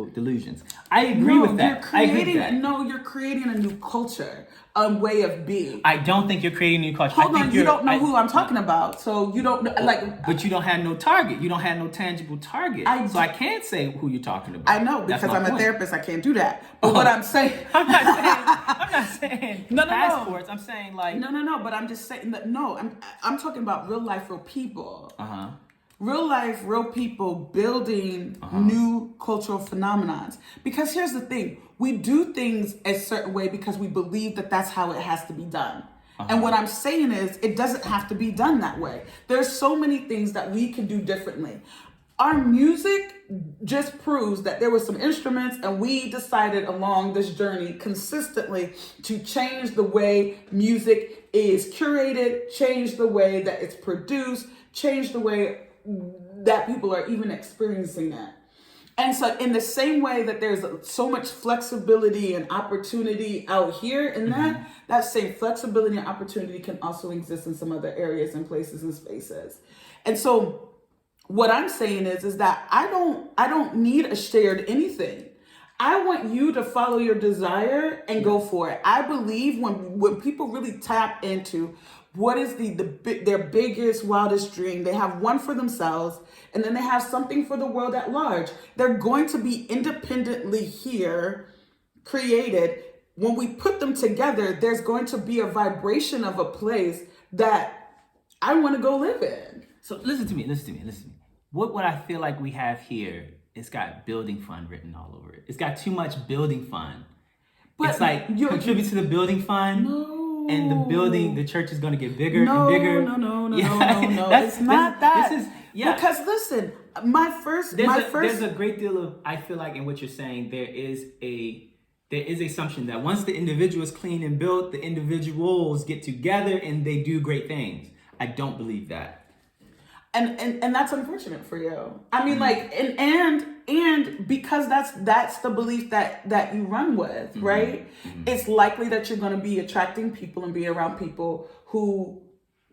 delusions. I agree with that. You're creating a new culture, a way of being. I don't think you're creating a new culture. Hold on, you don't know who I'm talking about, so you don't like. But you don't have no target. You don't have no tangible target. So I can't say who you're talking about. I know, because I'm a therapist. I can't do that. But what I'm saying, I'm not saying passports. I'm saying like no. But I'm just saying that I'm talking about real life, real people. Real life, real people building new cultural phenomenons. Because here's the thing, we do things a certain way because we believe that that's how it has to be done. And what I'm saying is, it doesn't have to be done that way. There's so many things that we can do differently. Our music just proves that there were some instruments, and we decided along this journey consistently to change the way music is curated, change the way that it's produced, change the way that people are even experiencing that. And so in the same way that there's so much flexibility and opportunity out here in that same flexibility and opportunity can also exist in some other areas and places and spaces. And so what I'm saying is that I don't need a shared anything. I want you to follow your desire and go for it. I believe when people really tap into what is their biggest, wildest dream, they have one for themselves, and then they have something for the world at large. They're going to be independently here, created. When we put them together, there's going to be a vibration of a place that I want to go live in. So listen to me. what I feel like we have here, it's got building fund written all over it. It's got too much building fund. But it's like contribute to the building fund. No. And the church is going to get bigger No, and bigger. no. That's- It's not that. This is, yeah. Because listen, There's a great deal of, I feel like in what you're saying, there is assumption that once the individual is clean and built, the individuals get together and they do great things. I don't believe that. And that's unfortunate for you. I mean, like, and because that's the belief that you run with, right? It's likely that you're going to be attracting people and be around people who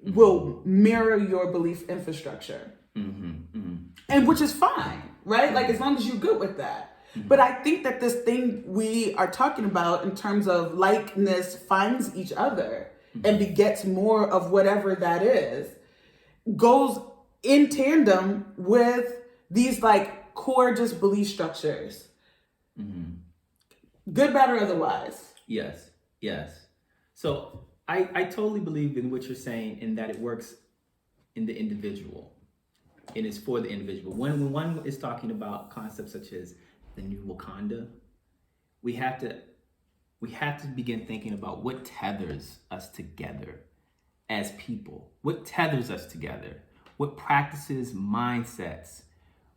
will mirror your belief infrastructure, and which is fine, right? Like, as long as you're good with that. But I think that this thing we are talking about in terms of likeness finds each other and begets more of whatever that is, goes in tandem with these like core just belief structures. Good, bad, or otherwise. Yes. So I totally believe in what you're saying, in that it works in the individual. And it's for the individual. When one is talking about concepts such as the new Wakanda, we have to begin thinking about what tethers us together as people. What tethers us together? What practices, mindsets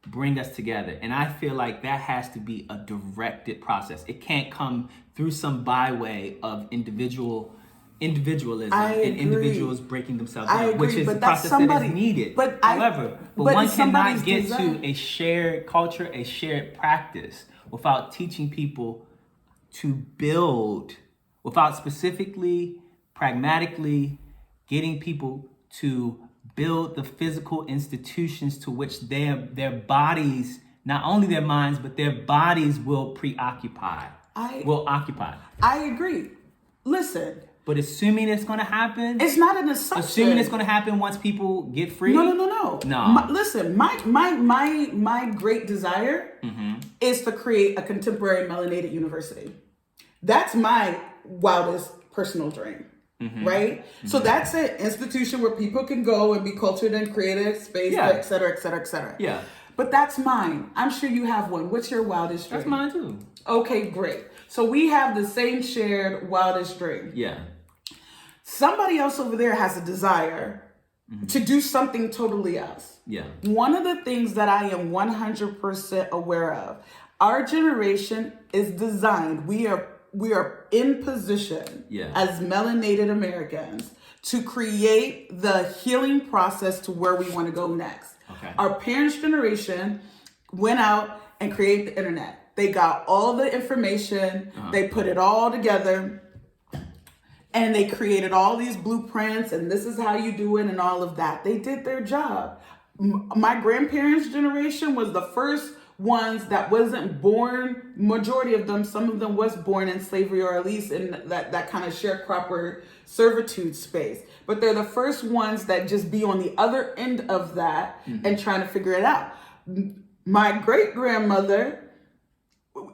bring us together? And I feel like that has to be a directed process. It can't come through some byway of individualism and individuals breaking themselves down, which is a process that is needed. But one cannot get to a shared culture, a shared practice, without teaching people to build, without specifically, pragmatically getting people to build the physical institutions to which their bodies, not only their minds, but their bodies will occupy. I agree. Listen. But assuming it's going to happen, it's not an assumption. Assuming it's going to happen once people get free. No. Listen, my great desire is to create a contemporary melanated university. That's my wildest personal dream. Right? So that's an institution where people can go and be cultured and creative space, et cetera, et cetera, et cetera. Yeah. But that's mine. I'm sure you have one. What's your wildest dream? That's mine too. Okay, great. So we have the same shared wildest dream. Yeah. Somebody else over there has a desire to do something totally else. Yeah. One of the things that I am 100% aware of, our generation is designed, we are in position as melanated Americans to create the healing process to where we want to go next. Okay. Our parents' generation went out and created the internet. They got all the information, they put it all together, and they created all these blueprints, and this is how you do it and all of that. They did their job. My grandparents' generation was the first ones that wasn't born, majority of them, some of them was born in slavery, or at least in that kind of sharecropper servitude space. But they're the first ones that just be on the other end of that and trying to figure it out. My great-grandmother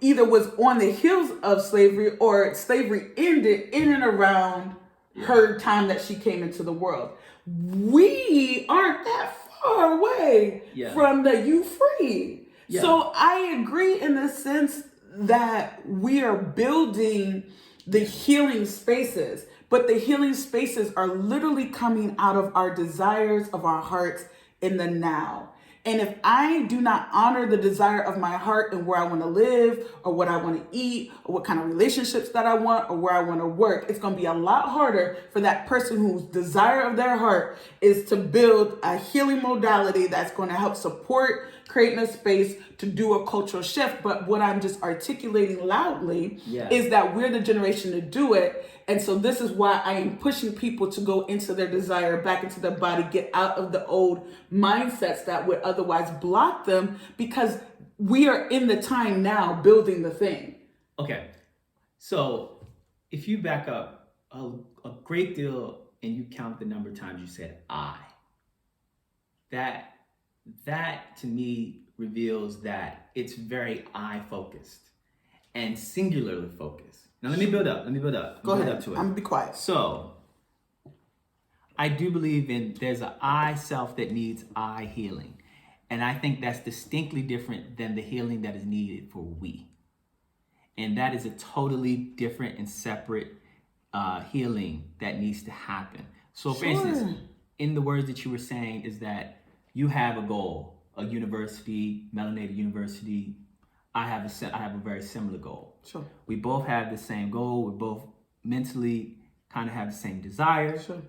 either was on the heels of slavery, or slavery ended in and around her time that she came into the world. We aren't that far away from the you free. Yeah. So I agree in the sense that we are building the healing spaces, but the healing spaces are literally coming out of our desires of our hearts in the now. And if I do not honor the desire of my heart and where I want to live, or what I want to eat, or what kind of relationships that I want, or where I want to work, it's going to be a lot harder for that person whose desire of their heart is to build a healing modality that's going to help support creating a space to do a cultural shift. But what I'm just articulating loudly is that we're the generation to do it. And so this is why I am pushing people to go into their desire, back into their body, get out of the old mindsets that would otherwise block them, because we are in the time now building the thing. Okay. So if you back up a great deal and you count the number of times you said I, that to me reveals that it's very I focused and singularly focused. Now let me build up. Go ahead. Up to it. I'm gonna be quiet. So I do believe there's an I self that needs I healing. And I think that's distinctly different than the healing that is needed for we. And that is a totally different and separate healing that needs to happen. So for instance, in the words that you were saying is that you have a goal, a university, melanated university. I have a very similar goal. Sure. We both have the same goal. We both mentally kind of have the same desire. Sure.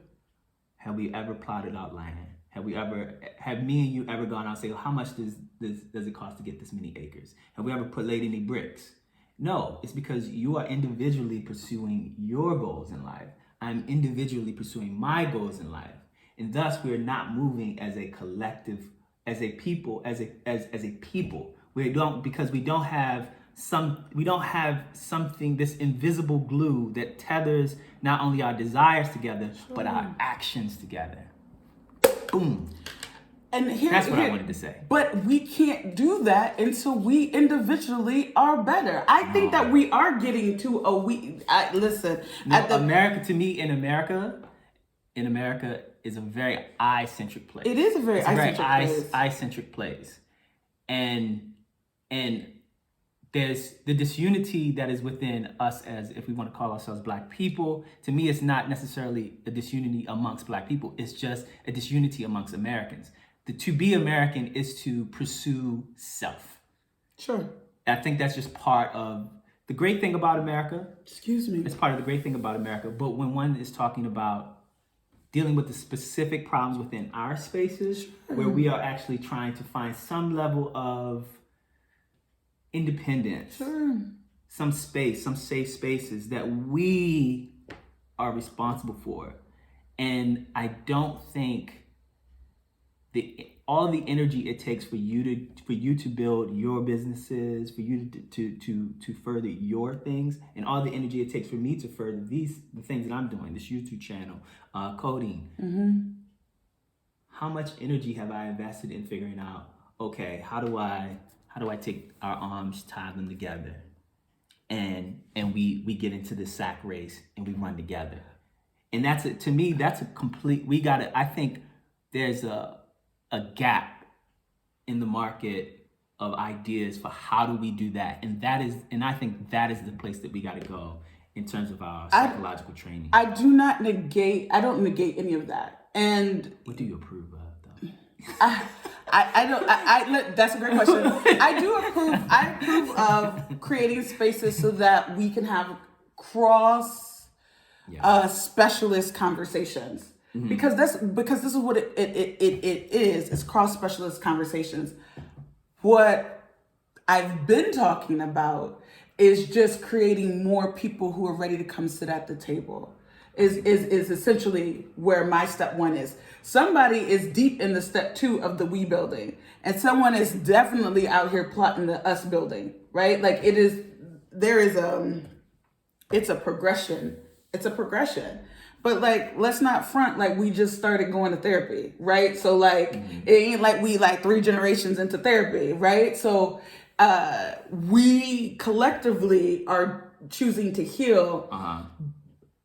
Have we ever plotted out land? Have me and you ever gone out and say, how much does it cost to get this many acres? Have we ever laid any bricks? No, it's because you are individually pursuing your goals in life. I'm individually pursuing my goals in life. And thus we're not moving as a collective, as a people, as a people. We don't have something, this invisible glue that tethers not only our desires together, but our actions together. Boom. And that's what I wanted to say. But we can't do that until we individually are better. I think that we are getting to America, to me, in America is a very I-centric place. It is a very I-centric place. And there's the disunity that is within us, as if we want to call ourselves Black people. To me, it's not necessarily a disunity amongst Black people. It's just a disunity amongst Americans. To be American is to pursue self. Sure. I think that's just part of the great thing about America. Excuse me. It's part of the great thing about America. But when one is talking about dealing with the specific problems within our spaces, where we are actually trying to find some level of independence, some space, some safe spaces that we are responsible for. And I don't think all the energy it takes for you to build your businesses, for you to further your things, and all the energy it takes for me to further the things that I'm doing, this YouTube channel, coding. Mm-hmm. How much energy have I invested in figuring out, okay, how do I take our arms, tie them together, and we get into the sack race and we run together. And to me, that's a complete, I think there's a gap in the market of ideas for how do we do that. And I think that is the place that we got to go in terms of our psychological training. I don't negate any of that. And what do you approve of, though? That's a great question. I approve of creating spaces so that we can have cross specialist conversations. Mm-hmm. Because this is what it is. It's cross specialist conversations. What I've been talking about is just creating more people who are ready to come sit at the table. Is essentially where my step one is. Somebody is deep in the step two of the we building, and someone is definitely out here plotting the us building, right? Like it's a progression. It's a progression. But like, let's not front like we just started going to therapy, right? So like, It ain't like we 3 generations into therapy, right? So we collectively are choosing to heal.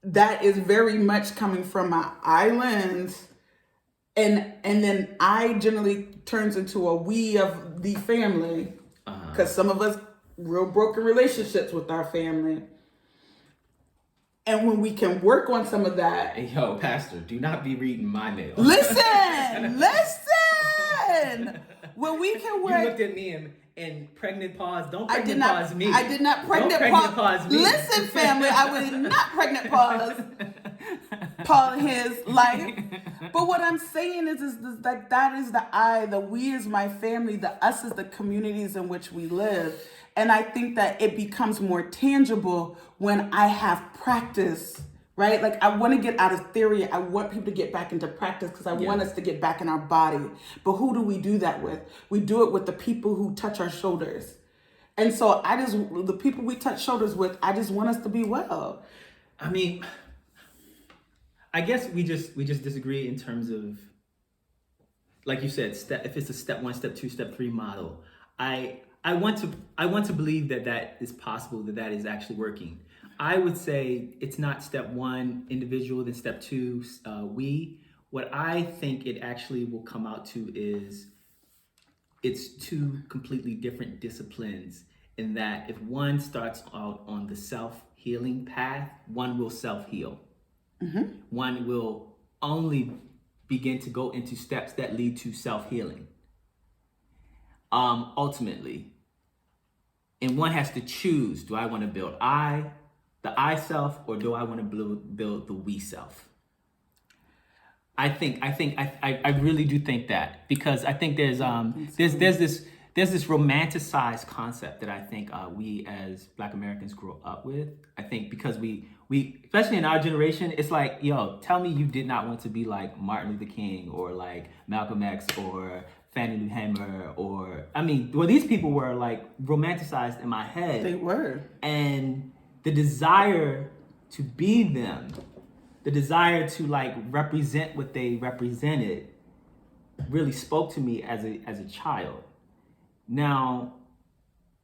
That is very much coming from my island, and then I generally turns into a we of the family, because some of us real broken relationships with our family. And when we can work on some of that. Hey, yo, Pastor, do not be reading my mail. Listen. When we can work. You looked at me and pregnant pause. Don't pregnant pause me. I did not pregnant pause me. Listen, family, I was not pregnant pause his life. But what I'm saying is that is the I, the we is my family, the us is the communities in which we live. And I think that it becomes more tangible when I have practice, right? Like, I want to get out of theory. I want people to get back into practice because I want us to get back in our body. But who do we do that with? We do it with the people who touch our shoulders. And so the people we touch shoulders with, I just want us to be well. I mean, I guess we just disagree in terms of, like you said, if it's a step 1, step 2, step 3 model. I want to believe that is possible, that is actually working. I would say it's not step 1, individual, then step 2, we. What I think it actually will come out to is it's two completely different disciplines in that if one starts out on the self-healing path, one will self-heal. One will only begin to go into steps that lead to self-healing. Ultimately, and one has to choose: do I want to build the I self, or do I want to build the we self? I really do think that, because I think there's this romanticized concept that I think we as Black Americans grow up with. I think because we especially in our generation, it's like, yo, tell me you did not want to be like Martin Luther King or like Malcolm X or Fannie Lou Hamer, or these people were like romanticized in my head. They were. And the desire to be them, the desire to like represent what they represented, really spoke to me as a child. Now,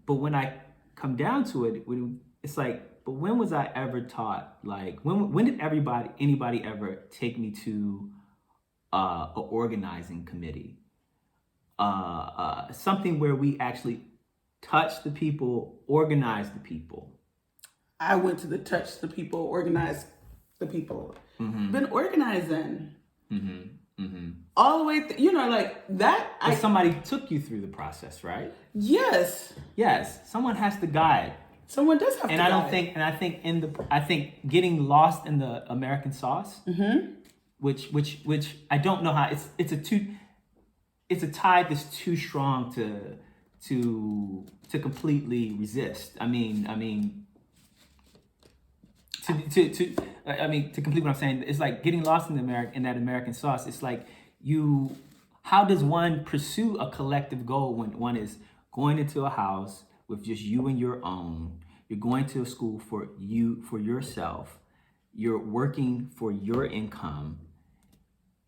but when I come down to it, it's like, but when was I ever taught, like, when did anybody ever take me to a organizing committee? Something where we actually touch the people, organize the people. I went to the touch the people, organize the people. Been organizing all the way like that. But somebody took you through the process, right? Yes, someone has to guide. Someone does have to guide. I think getting lost in the American sauce, which I don't know how, it's a tide that's too strong to completely resist. To complete what I'm saying, it's like getting lost in that American sauce. It's like how does one pursue a collective goal when one is going into a house with just you and your own? You're going to a school for yourself. You're working for your income.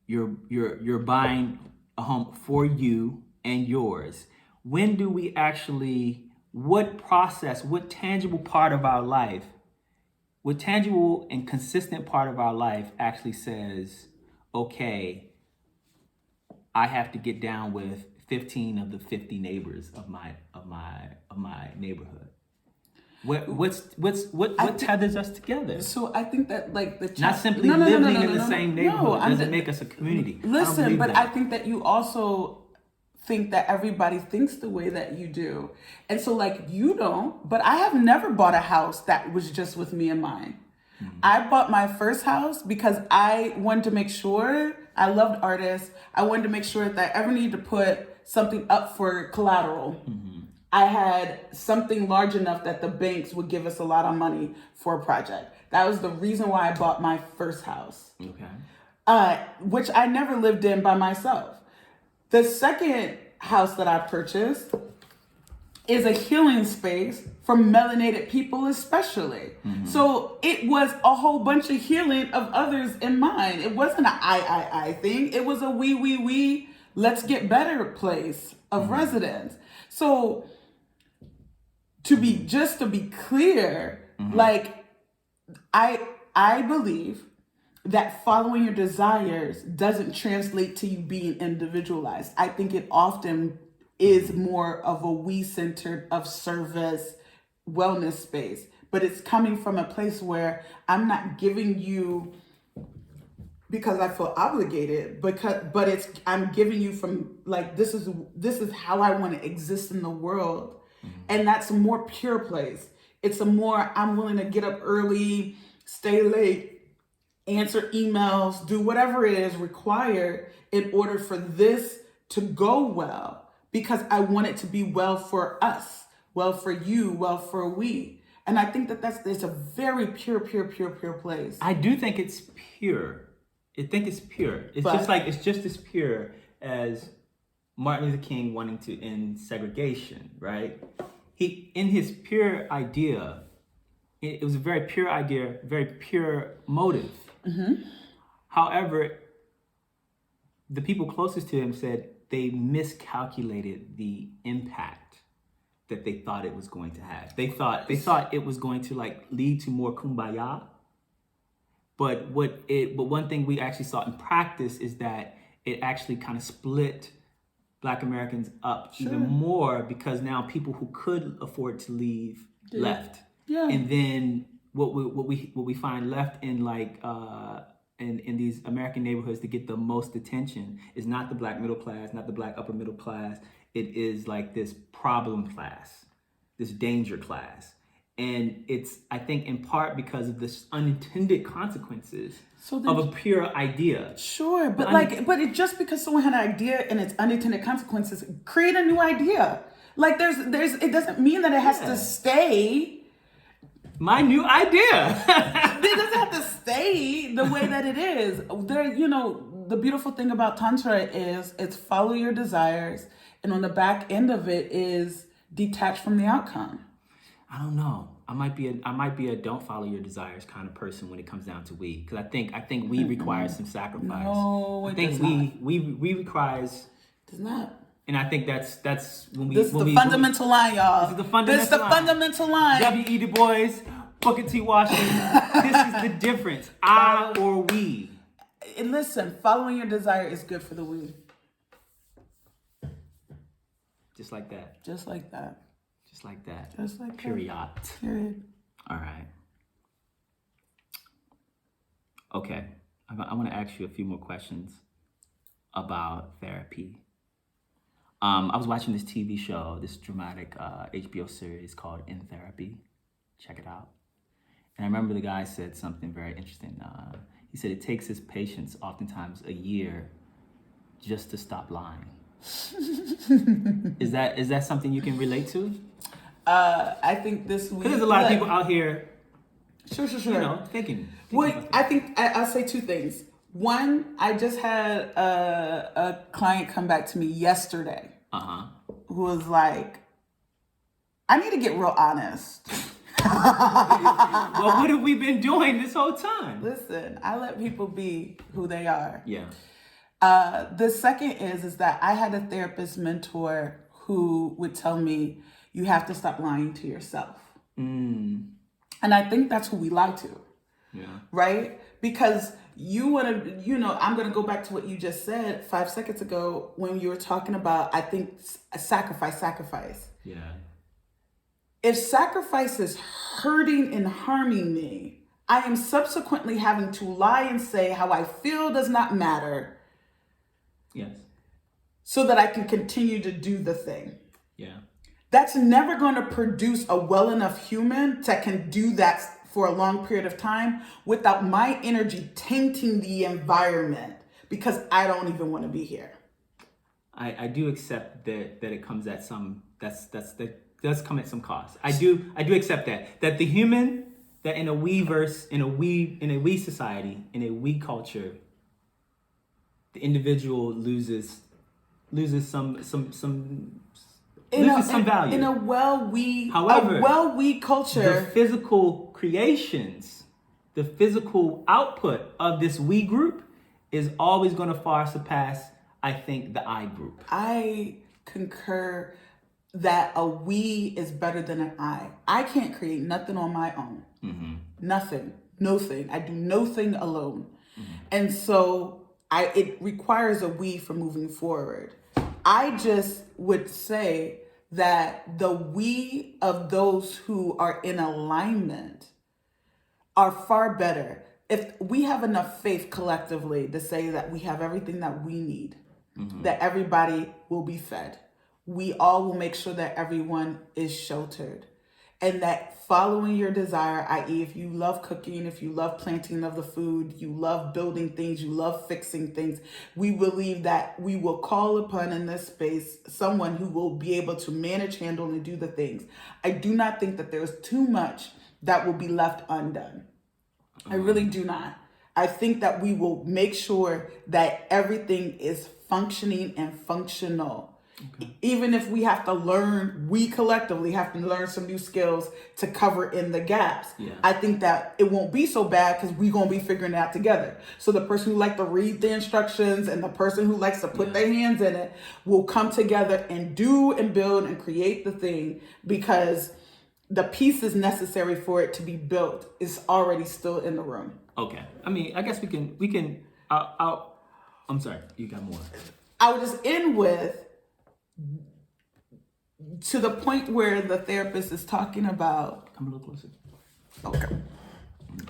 You're buying a home for you and yours. When do we actually, what tangible part of our life, what tangible and consistent part of our life actually says, okay, I have to get down with 15 of the 50 neighbors of my neighborhood? What tethers us together? So I think that not simply living in the same neighborhood doesn't make us a community. Listen, but I think that you also think that everybody thinks the way that you do. And so you don't, but I have never bought a house that was just with me in mind. I bought my first house because I wanted to make sure, I loved artists. I wanted to make sure that I ever needed to put something up for collateral. I had something large enough that the banks would give us a lot of money for a project. That was the reason why I bought my first house. Okay. Which I never lived in by myself. The second house that I purchased is a healing space for melanated people especially. So it was a whole bunch of healing of others in mind. It wasn't an I thing. It was a we, let's get better place of residence. So to be clear, I believe that following your desires doesn't translate to you being individualized. I think it often is more of a we-centered, of service, wellness space. But it's coming from a place where I'm not giving you because I feel obligated, but I'm giving you from this is how I want to exist in the world. And that's a more pure place. It's a more, I'm willing to get up early, stay late, answer emails, do whatever it is required in order for this to go well, because I want it to be well for us, well for you, well for we. And I think it's a very pure place. I do think it's pure. I think it's pure. It's just as pure as Martin Luther King wanting to end segregation, right? In his pure idea, it was a very pure idea, very pure motive. However, the people closest to him said they miscalculated the impact that they thought it was going to have. They thought it was going to lead to more kumbaya. But one thing we actually saw in practice is that it actually kind of split Black Americans up Sure. even more because now people who could afford to leave left. Yeah. And then what we find left in like in these American neighborhoods to get the most attention is not the Black middle class, not the Black upper middle class. It is like this problem class, this danger class. And it's, I think, in part because of this unintended consequences of a pure idea. Sure, but but it just because someone had an idea and its unintended consequences, create a new idea. Like there's it doesn't mean that it has to stay. My new idea. It doesn't have to stay the way that it is. There, the beautiful thing about Tantra is it's follow your desires, and on the back end of it is detach from the outcome. I don't know. I might be a don't follow your desires kind of person when it comes down to we, because I think we requires some sacrifice. No, I think we requires. Does not. And I think that's when we. This is the fundamental line, y'all. This is the fundamental line. W.E. Du Bois, Booker T. Washington. This is the difference. I or we. And listen, following your desire is good for the we. Just like that. Just like that. Just like that. Just like Period. that. Period. All right. Okay. I want to ask you a few more questions about therapy. I was watching this TV show, this dramatic HBO series called In Therapy. Check it out. And I remember the guy said something very interesting. He said it takes his patients oftentimes a year just to stop lying. Is that something you can relate to? I think this week... Because there's a lot of people out here, Sure. thinking. Well, I think I'll say two things. One, I just had a client come back to me yesterday who was like, I need to get real honest. Well, what have we been doing this whole time? Listen, I let people be who they are. Yeah. The second is that I had a therapist mentor who would tell me, you have to stop lying to yourself. And I think that's who we lie to. Yeah. Right? Because you want to, I'm going to go back to what you just said 5 seconds ago when you were talking about, I think, sacrifice. Yeah. If sacrifice is hurting and harming me, I am subsequently having to lie and say how I feel does not matter. Yes. So that I can continue to do the thing. Yeah. That's never going to produce a well enough human that can do that for a long period of time without my energy tainting the environment because I don't even want to be here. I do accept that it comes at some that does come at some cost. I do accept that the human, that in a we-verse, in a we society, in a we culture, the individual loses some value. In a we culture. The physical creations, the physical output of this we group is always going to far surpass, I think, the I group. I concur that a we is better than an I. I can't create nothing on my own. Mm-hmm. Nothing. No thing. I do no thing alone. Mm-hmm. And so it requires a we for moving forward. I just would say that the we of those who are in alignment are far better. If we have enough faith collectively to say that we have everything that we need, that everybody will be fed, we all will make sure that everyone is sheltered. And that following your desire, i.e. if you love cooking, if you love planting of the food, you love building things, you love fixing things, we believe that we will call upon in this space someone who will be able to manage, handle, and do the things. I do not think that there's too much that will be left undone. I really do not. I think that we will make sure that everything is functioning and functional. Okay. Even if we have to learn, we collectively have to learn some new skills to cover in the gaps. Yeah. I think that it won't be so bad because we're going to be figuring it out together. So the person who likes to read the instructions and the person who likes to put their hands in it will come together and do and build and create the thing, because the pieces necessary for it to be built is already still in the room. Okay. I mean, I guess we can I'm sorry, you got more. I would just end with, to the point where the therapist is talking about, Come a little closer. okay,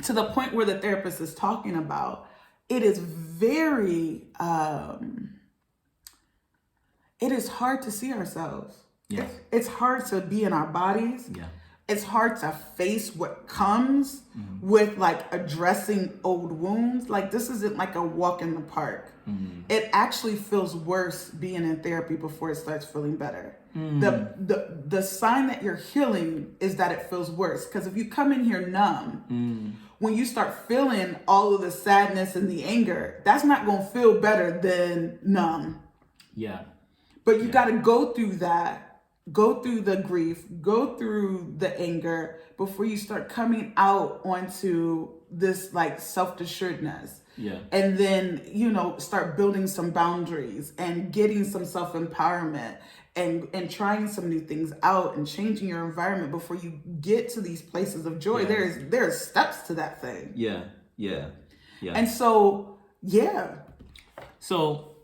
to the point where the therapist is talking about, it is very, it is hard to see ourselves. Yes. It's hard to be in our bodies. Yeah. It's hard to face what comes with like addressing old wounds. Like this isn't like a walk in the park. It actually feels worse being in therapy before it starts feeling better. The sign that you're healing is that it feels worse. Because if you come in here numb, when you start feeling all of the sadness and the anger, that's not going to feel better than numb. Yeah. But you got to go through that. Go through the grief, go through the anger before you start coming out onto this like self-assuredness. Yeah. And then, start building some boundaries and getting some self-empowerment and trying some new things out and changing your environment before you get to these places of joy. Yeah. There's steps to that thing. Yeah. Yeah. Yeah. And so, yeah. So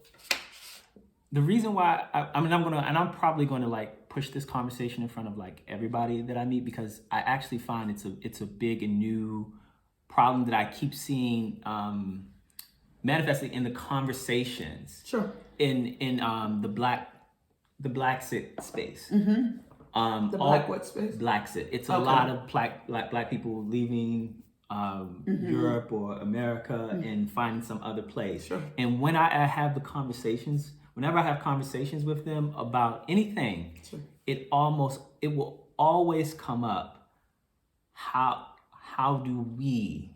the reason why I'm probably gonna like push this conversation in front of like everybody that I meet, because I actually find it's a big and new problem that I keep seeing manifesting in the conversations. Sure. In the black space. The black what space? Black sit. It's a lot of black people leaving Europe or America and finding some other place. Sure. And when I have the conversations, whenever I have conversations with them about anything, Sure. it will always come up. How do we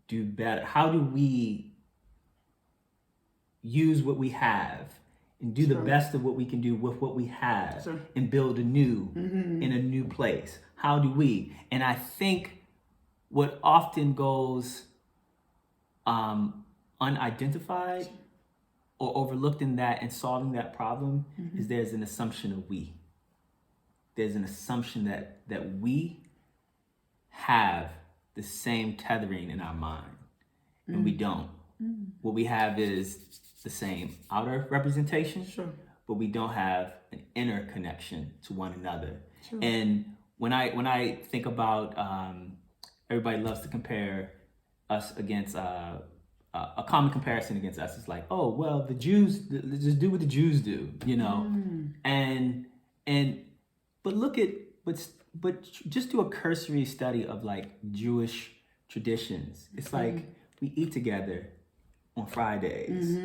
do better? How do we use what we have and do the best of what we can do with what we have and build anew in a new place? How do we? And I think what often goes unidentified or overlooked in that and solving that problem is there's an assumption of we. There's an assumption that we have the same tethering in our mind, and we don't. What we have is the same outer representation, but we don't have an inner connection to one another. And when I think about, everybody loves to compare us against, a common comparison against us is like, oh, well, the Jews, just do what the Jews do, but just do a cursory study of like Jewish traditions. It's like we eat together on Fridays.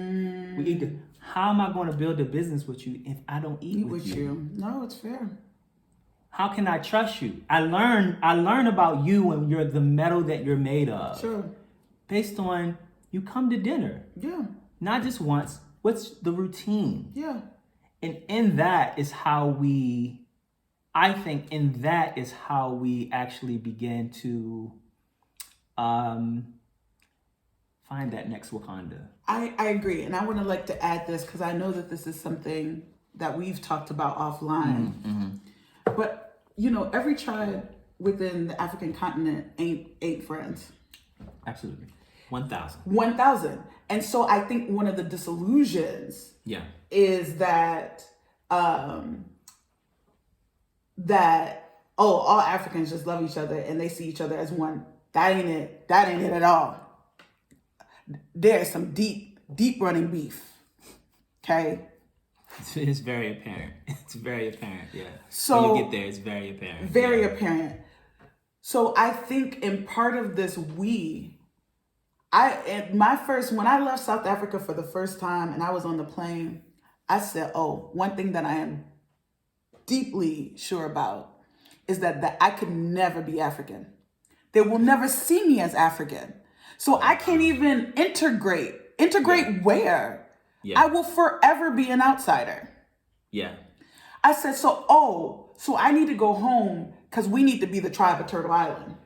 We eat. How am I going to build a business with you if I don't eat with you? No, it's fair. How can I trust you? I learn about you and the metal that you're made of. Sure. Based on you come to dinner. Yeah. Not just once. What's the routine? Yeah. And in that is how we actually begin to find that next Wakanda. I agree. And I want to like to add this because I know that this is something that we've talked about offline. But, every tribe within the African continent ain't friends. Absolutely. 1,000. 1,000. And so I think one of the disillusions is that all Africans just love each other and they see each other as one. That ain't it. That ain't it at all. There's some deep running beef. Okay? It's very apparent. It's very apparent, yeah. So when you get there, it's very apparent. Very apparent. So I think in part of this when I left South Africa for the first time and I was on the plane, I said, one thing that I am deeply sure about is that I could never be African. They will never see me as African. So I can't even integrate. Integrate where? Yeah. I will forever be an outsider. Yeah. I said, so I need to go home because we need to be the tribe of Turtle Island.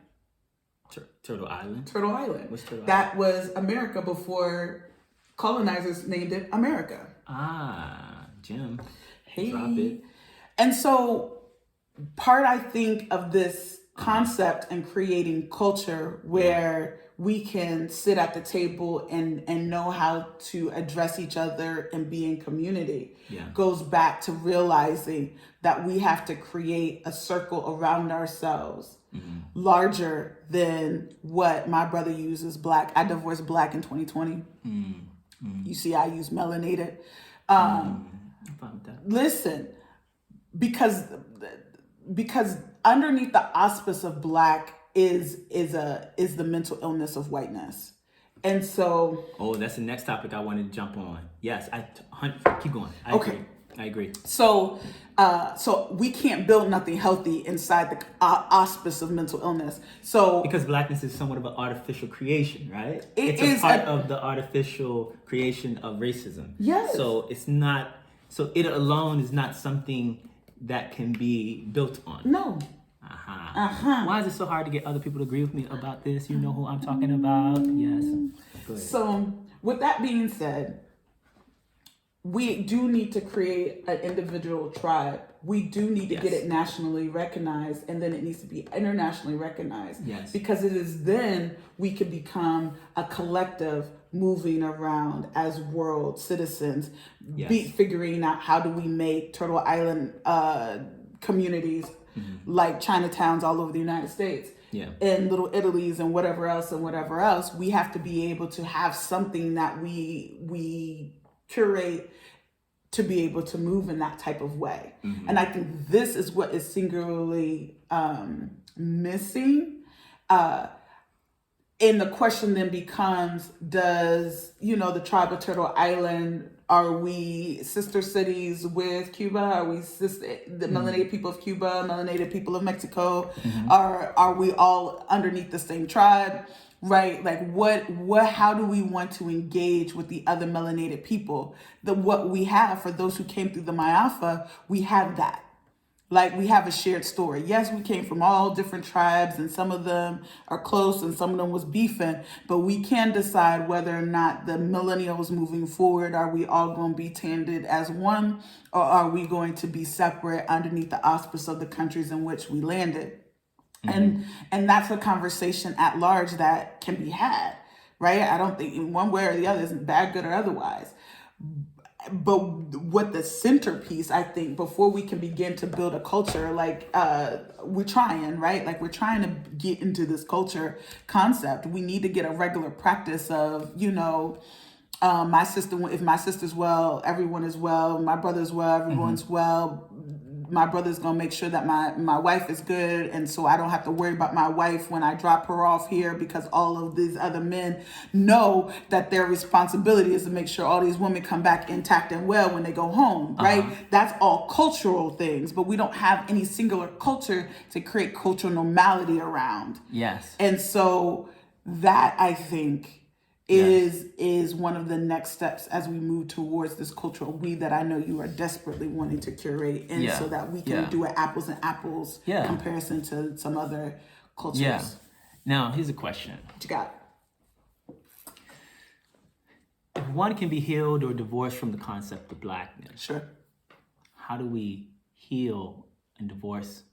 Turtle Island? Turtle Island. What's Turtle Island? That was America before colonizers named it America. Jim. Hey. Drop it. And so part, I think, of this concept and creating culture where we can sit at the table and know how to address each other and be in community. Yeah. Goes back to realizing that we have to create a circle around ourselves larger than what my brother uses Black. I divorced Black in 2020. You see, I use melanated. Listen, because underneath the auspice of Black is the mental illness of whiteness. And so, that's the next topic I wanted to jump on. Yes, keep going. I agree. So we can't build nothing healthy inside the auspice of mental illness. So because Blackness is somewhat of an artificial creation, right? It's a part of the artificial creation of racism. Yes. So it's not. So it alone is not something that can be built on. No. Why is it so hard to get other people to agree with me about this? You know who I'm talking about? Yes. Go ahead. So with that being said, we do need to create an individual tribe. We do need to get it nationally recognized, and then it needs to be internationally recognized. Yes. Because it is then we can become a collective moving around as world citizens, figuring out how do we make Turtle Island communities like Chinatowns all over the United States. And Little Italies and whatever else. We have to be able to have something that we curate to be able to move in that type of way. And I think this is what is singularly missing. And the question then becomes, does, the tribe of Turtle Island, are we sister cities with Cuba? Are we the melanated people of Cuba, melanated people of Mexico? Are we all underneath the same tribe? Right? Like how do we want to engage with the other melanated people? What we have for those who came through the Mi Alpha, we have that. Like we have a shared story. Yes, we came from all different tribes and some of them are close and some of them was beefing, but we can decide whether or not the millennials moving forward, are we all going to be tended as one, or are we going to be separate underneath the auspice of the countries in which we landed? And that's a conversation at large that can be had, right? I don't think in one way or the other is bad, good, or otherwise. But what the centerpiece, I think, before we can begin to build a culture, like we're trying, right? Like we're trying to get into this culture concept. We need to get a regular practice of, my sister, if my sister's well, everyone is well. My brother's well, everyone's well. My brother's gonna make sure that my wife is good, and so I don't have to worry about my wife when I drop her off here, because all of these other men know that their responsibility is to make sure all these women come back intact and well when they go home, right? That's all cultural things, but we don't have any singular culture to create cultural normality around. Yes. And so that, I think, is one of the next steps as we move towards this cultural we that I know you are desperately wanting to curate, and so that we can do an apples and apples comparison to some other cultures. Yeah. Now, here's a question. What you got? If one can be healed or divorced from the concept of Blackness, Sure. how do we heal and divorce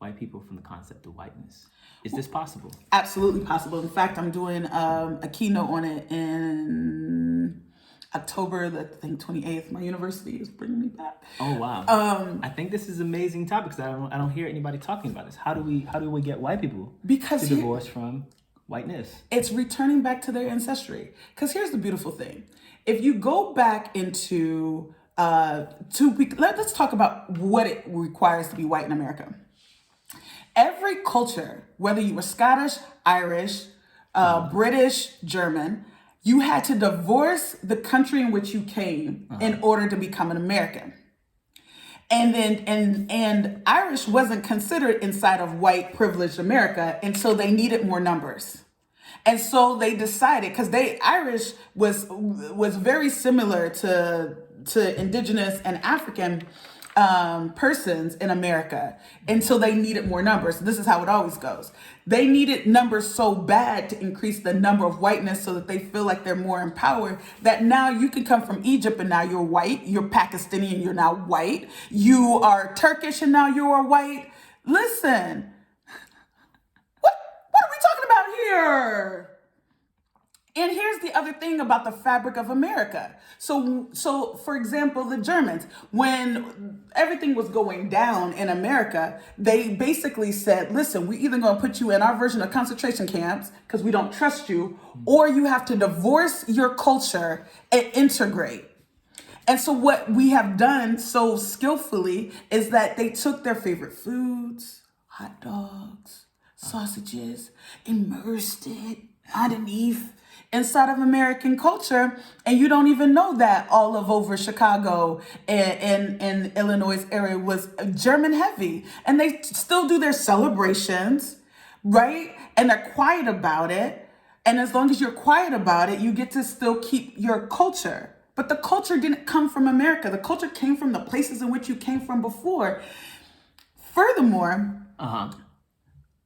white people from the concept of whiteness? Is this possible? Absolutely possible. In fact, I'm doing a keynote on it in October, I think 28th. My university is bringing me back. Oh wow! I think this is an amazing topic because I don't hear anybody talking about this. How do we get white people to divorce from whiteness? It's returning back to their ancestry. Because here's the beautiful thing: if you go back into let's talk about what it requires to be white in America. Every culture, whether you were Scottish, Irish, British, German, you had to divorce the country in which you came in order to become an American. And then and Irish wasn't considered inside of white privileged America, and so they needed more numbers. And so they decided, because Irish was very similar to indigenous and African persons in America. And so they needed more numbers. This is how it always goes. They needed numbers so bad to increase the number of whiteness so that they feel like they're more empowered, that now you can come from Egypt and now you're white. You're Pakistani and you're now white. You are Turkish and now you are white. Listen, what are we talking about here? And here's the other thing about the fabric of America. So for example, the Germans, when everything was going down in America, they basically said, listen, we either going to put you in our version of concentration camps because we don't trust you, or you have to divorce your culture and integrate. And so what we have done so skillfully is that they took their favorite foods, hot dogs, sausages, immersed it underneath inside of American culture, and you don't even know that all of over Chicago and Illinois area was German heavy, and they still do their celebrations, right? And they're quiet about it, and as long as you're quiet about it, you get to still keep your culture. But the culture didn't come from America. The culture came from the places in which you came from before. Furthermore,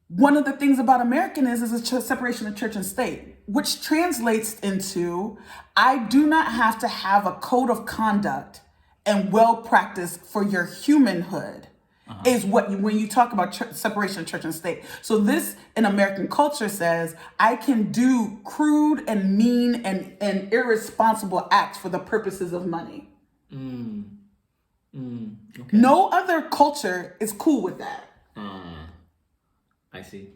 one of the things about American is a separation of church and state, which translates into, I do not have to have a code of conduct and well practice for your humanhood, is what when you talk about separation of church and state. So this in American culture says, I can do crude and mean and irresponsible acts for the purposes of money. Okay. No other culture is cool with that. I see.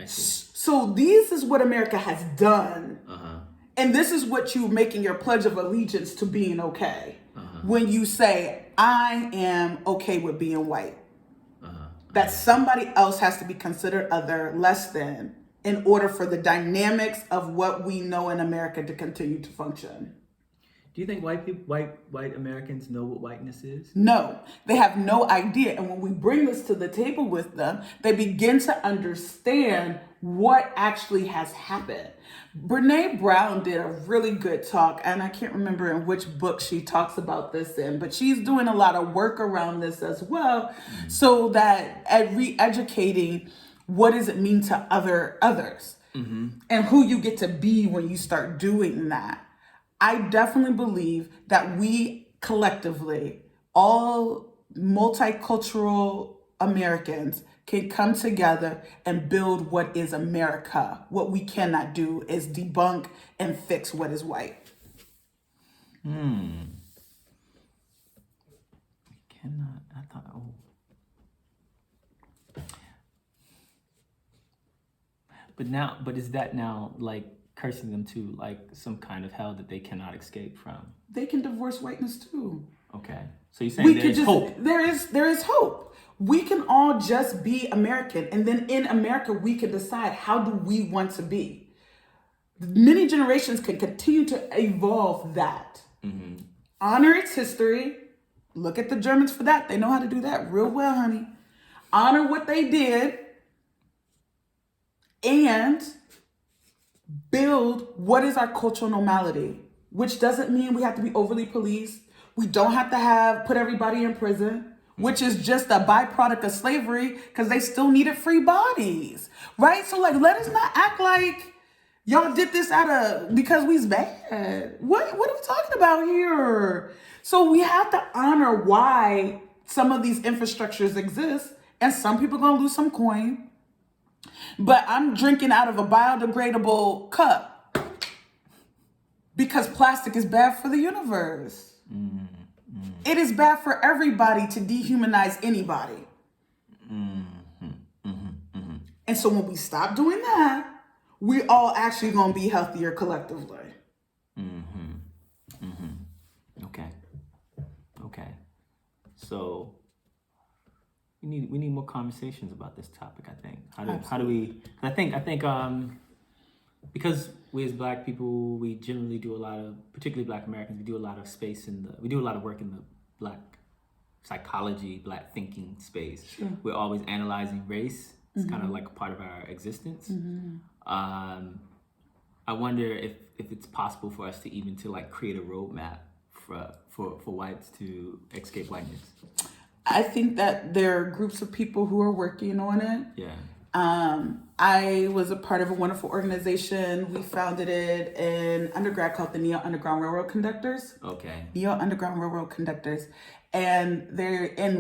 So this is what America has done. And this is what you're making your pledge of allegiance to being okay. When you say, I am okay with being white. That somebody else has to be considered other, less than, in order for the dynamics of what we know in America to continue to function. Do you think white Americans know what whiteness is? No, they have no idea. And when we bring this to the table with them, they begin to understand what actually has happened. Brene Brown did a really good talk, and I can't remember in which book she talks about this in, but she's doing a lot of work around this as well, so that at re-educating what does it mean to others and who you get to be when you start doing that. I definitely believe that we collectively, all multicultural Americans, can come together and build what is America. What we cannot do is debunk and fix what is white. Cannot. I thought. But is that now like cursing them to like some kind of hell that they cannot escape from? They can divorce whiteness too. Okay, so you're saying there's hope. There is hope. We can all just be American, and then in America we can decide how do we want to be. Many generations can continue to evolve that. Honor its history. Look at the Germans for that. They know how to do that real well, honey. Honor what they did and build what is our cultural normality, which doesn't mean we have to be overly policed. We don't have to put everybody in prison, which is just a byproduct of slavery because they still needed free bodies, right? So like, let us not act like y'all did this because we's bad. What are we talking about here? So we have to honor why some of these infrastructures exist, and some people gonna lose some coin. But I'm drinking out of a biodegradable cup because plastic is bad for the universe. It is bad for everybody to dehumanize anybody. And so when we stop doing that, we all actually gonna be healthier collectively. Okay. So we need more conversations about this topic. I think. How do we? I think because we as Black people, we generally do a lot of, particularly Black Americans, we do a lot of work in the Black psychology, Black thinking space. Sure. We're always analyzing race. It's kind of like a part of our existence. I wonder if it's possible for us to even like create a roadmap for whites to escape whiteness. I think that there are groups of people who are working on it. Yeah. I was a part of a wonderful organization. We founded it in undergrad called the Neo Underground Railroad Conductors. Okay. Neo Underground Railroad Conductors. And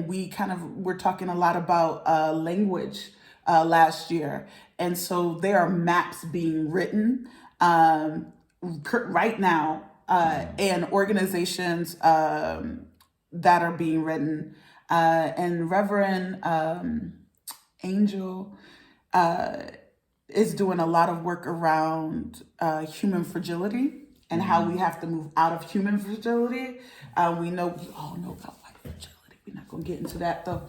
we kind of were talking a lot about language last year. And so there are maps being written right now, and organizations that are being written. And Reverend Angel is doing a lot of work around human fragility and how we have to move out of human fragility. We all know about white fragility. We're not going to get into that though.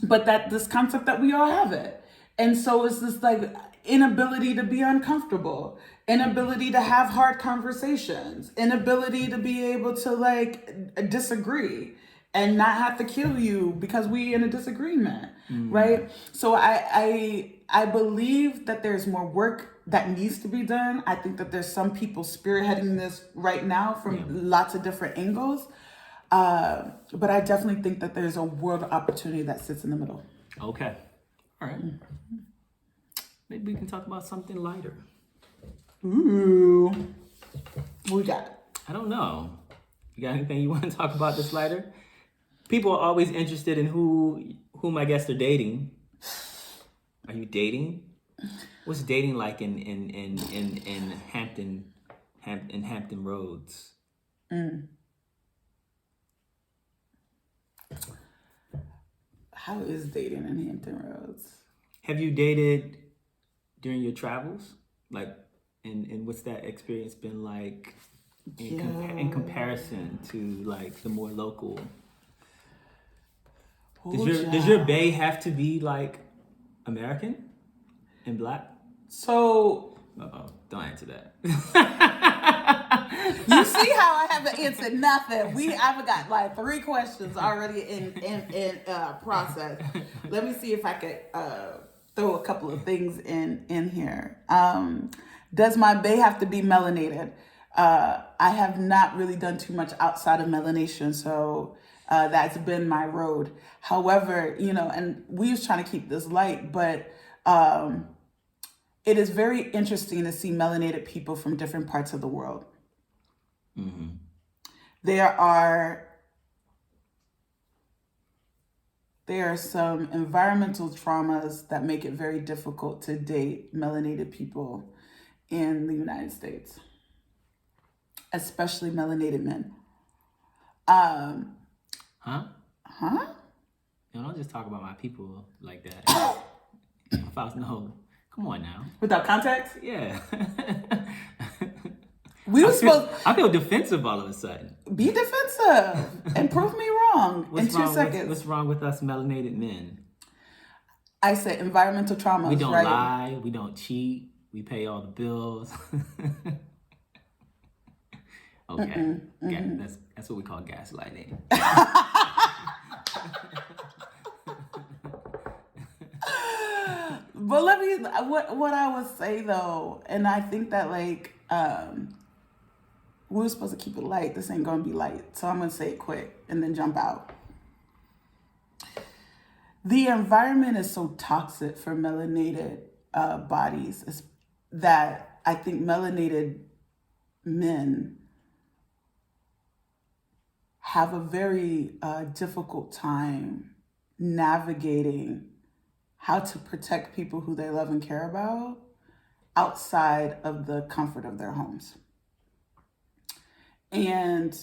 But that this concept that we all have it. And so it's this like inability to be uncomfortable, inability to have hard conversations, inability to be able to like disagree and not have to kill you because we in a disagreement, right? So I believe that there's more work that needs to be done. I think that there's some people spearheading this right now from lots of different angles. But I definitely think that there's a world of opportunity that sits in the middle. Okay. All right. Maybe we can talk about something lighter. Ooh. What we got? I don't know. You got anything you want to talk about that's lighter? People are always interested in whom I guess they're dating. Are you dating? What's dating like in Hampton Roads? How is dating in Hampton Roads? Have you dated during your travels? Like, and what's that experience been like in comparison to like the more local? Does your bae have to be like American and black? So Don't answer that. you see how I haven't answered nothing. I've got like 3 questions already in process. Let me see if I could throw a couple of things in here. Does my bae have to be melanated? I have not really done too much outside of melanation, so that's been my road. However, and we was trying to keep this light, but it is very interesting to see melanated people from different parts of the world. There are some environmental traumas that make it very difficult to date melanated people in the United States, especially melanated men. Huh? Don't just talk about my people like that. If I was come on now. Without context? Yeah. I feel defensive all of a sudden. Be defensive and prove me wrong in 2 seconds. What's wrong with us melanated men? I said environmental traumas. We don't right? lie. We don't cheat. We pay all the bills. Okay. That's what we call gaslighting. But let me, what I would say though, and I think that like, we were supposed to keep it light. This ain't gonna be light. So I'm gonna say it quick and then jump out. The environment is so toxic for melanated bodies that I think melanated men have a very difficult time navigating how to protect people who they love and care about outside of the comfort of their homes. And,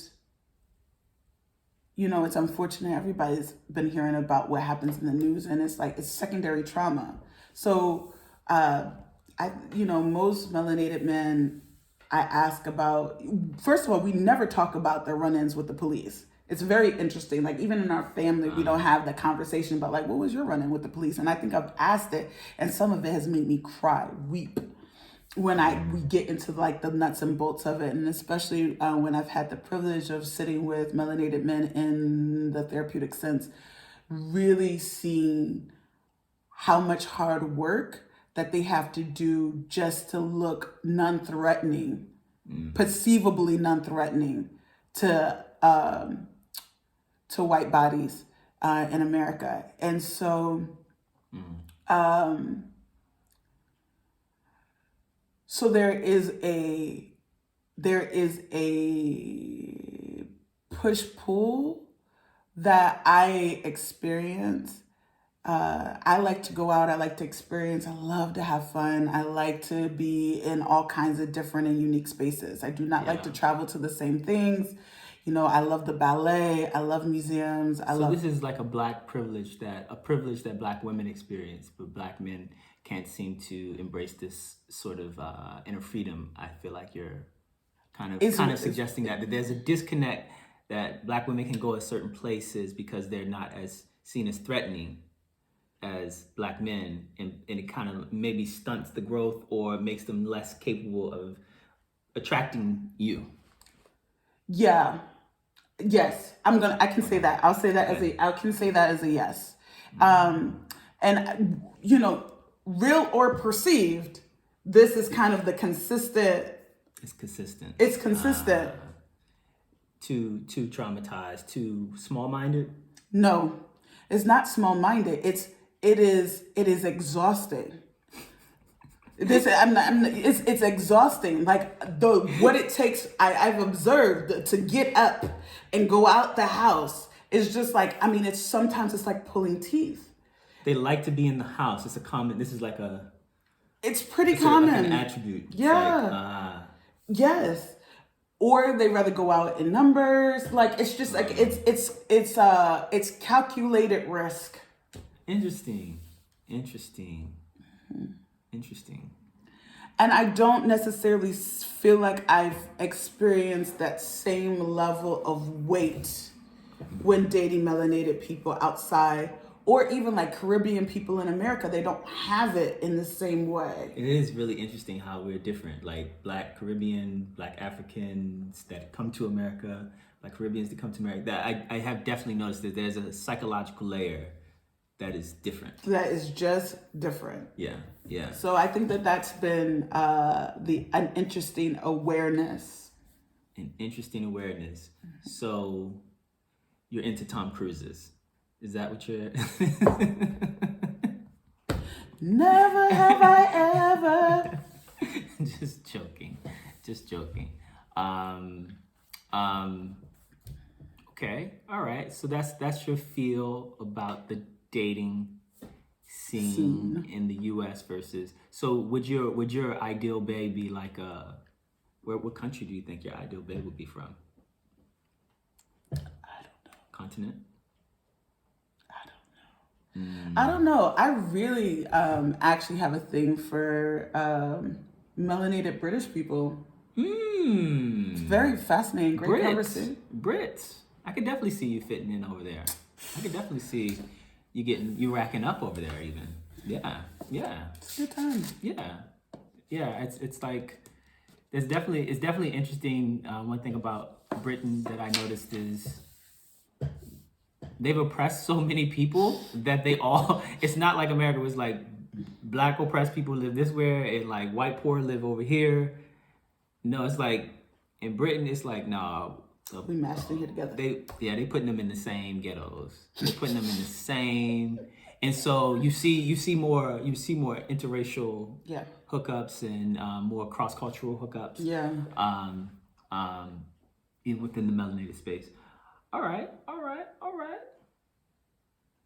it's unfortunate. Everybody's been hearing about what happens in the news, and it's like, it's secondary trauma. So, most melanated men, I ask about, first of all, we never talk about their run-ins with the police. It's very interesting. Like, even in our family, we don't have the conversation about like, what was your run-in with the police? And I think I've asked it, and some of it has made me cry, weep, when we get into like the nuts and bolts of it. And especially when I've had the privilege of sitting with melanated men in the therapeutic sense, really seeing how much hard work that they have to do just to look non-threatening, perceivably non-threatening to white bodies in America. And so, so there is a push-pull that I experience I like to go out. I like to experience. I love to have fun. I like to be in all kinds of different and unique spaces. I do not like to Yeah. travel to the same things. You know, I love the ballet. I love museums. I So love this is like a privilege that black women experience, but black men can't seem to embrace this sort of inner freedom. I feel like you're kind of suggesting that there's a disconnect, that black women can go to certain places because they're not as seen as threatening as black men, and it kind of maybe stunts the growth or makes them less capable of attracting you. Yeah. Yes. I can say that. I can say that as a yes. And you know, real or perceived, this is kind of the consistent. It's consistent. It's consistent. Too traumatized, too small-minded. No, it's not small-minded. It is exhausting. It's exhausting. Like what it takes. I've observed to get up and go out the house is just like, I mean, sometimes it's like pulling teeth. They like to be in the house. It's a common. This is like a. It's pretty It's common. like an attribute. It's Yeah. Yes. Or they rather go out in numbers. Like it's just like it's calculated risk. Interesting. And I don't necessarily feel like I've experienced that same level of weight when dating melanated people outside, or even like Caribbean people in America. They don't have it in the same way. It is really interesting how we're different. Like Black Caribbean, Black Africans that come to America, Black Caribbeans that come to America. That I have definitely noticed that there's a psychological layer that is different. That is just different. Yeah. So I think that's been an interesting awareness. So you're into Tom Cruises. Is that what you're... Never have I ever. Just joking. Okay. All right. So that's your feel about the dating scene in the U.S. versus. So would your ideal babe be like what country do you think your ideal babe would be from? I don't know. Continent? I don't know. I really actually have a thing for melanated British people. It's very fascinating. Great conversation. Brits. I could definitely see you fitting in over there. I could definitely see you racking up over there even. Yeah. It's a good time. Yeah. It's like it's definitely interesting. One thing about Britain that I noticed is they've oppressed so many people that it's not like America was like black oppressed people live this way and like white poor live over here. No, it's like in Britain, it's like, no. We mashed it here together. They putting them in the same ghettos. They're putting them in the same, and so you see more interracial hookups and more cross cultural hookups. Yeah. Even within the melanated space. All right.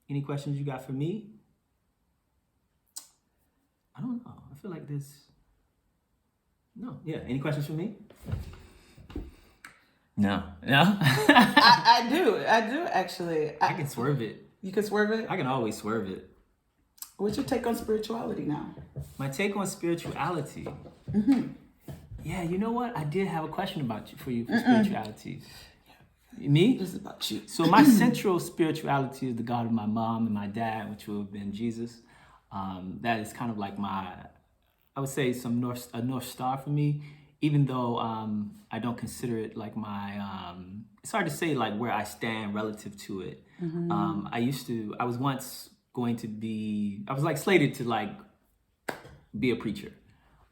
Any questions you got for me? I don't know. I feel like this. No. Yeah. Any questions for me? No. I do actually. I can swerve it. You can swerve it? I can always swerve it. What's your take on spirituality now? My take on spirituality. Yeah, you know what? I did have a question for you for spirituality. Me? This is about you. So my central spirituality is the God of my mom and my dad, which would have been Jesus. That is kind of like I would say a North Star for me, even though I don't consider it like it's hard to say like where I stand relative to it. I was once I was like slated to like be a preacher.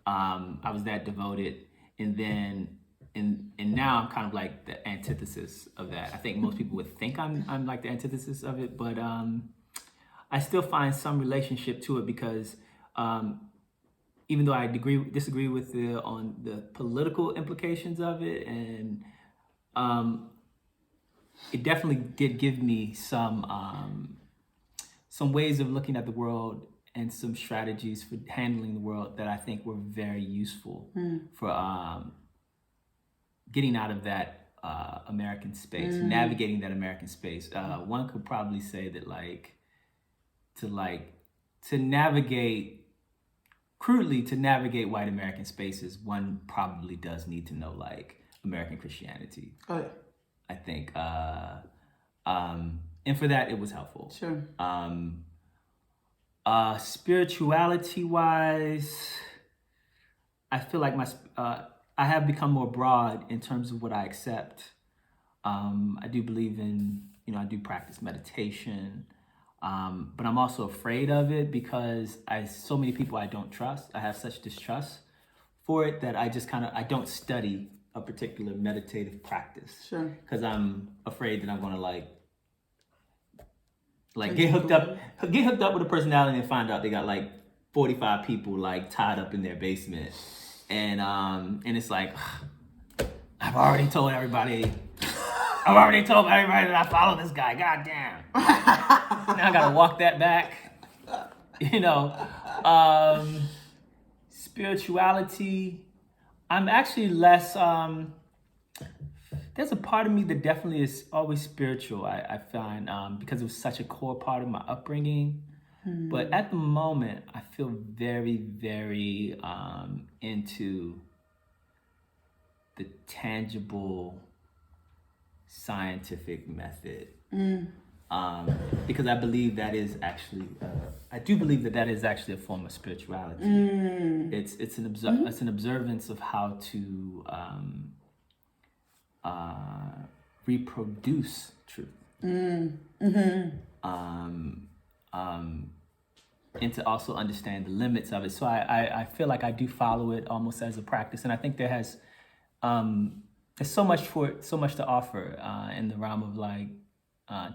I was that devoted, and then and now I'm kind of like the antithesis of that. I think most people would think I'm like the antithesis of it, but I still find some relationship to it because even though I disagree with on the political implications of it, and it definitely did give me some some ways of looking at the world and some strategies for handling the world that I think were very useful for getting out of that American space, navigating that American space. One could probably say that to navigate, crudely, to navigate white American spaces, one probably does need to know like American Christianity. Oh, yeah. I think, and for that it was helpful. Sure. Spirituality wise, I feel like I have become more broad in terms of what I accept. I do believe in, I do practice meditation, but I'm also afraid of it because so many people I don't trust. I have such distrust for it that I just I don't study a particular meditative practice. Sure. Because I'm afraid that I'm gonna get hooked up with a personality and find out they got 45 people tied up in their basement, and it's like, I've already told everybody that I follow this guy. God damn. Now I gotta walk that back. Spirituality, I'm actually less, there's a part of me that definitely is always spiritual, I find, because it was such a core part of my upbringing. But at the moment, I feel very, very into the tangible scientific method. Because I believe that is actually, I do believe that is actually a form of spirituality. It's an observance of how to reproduce truth. And to also understand the limits of it. So I feel like I do follow it almost as a practice, and I think there's so much to offer in the realm of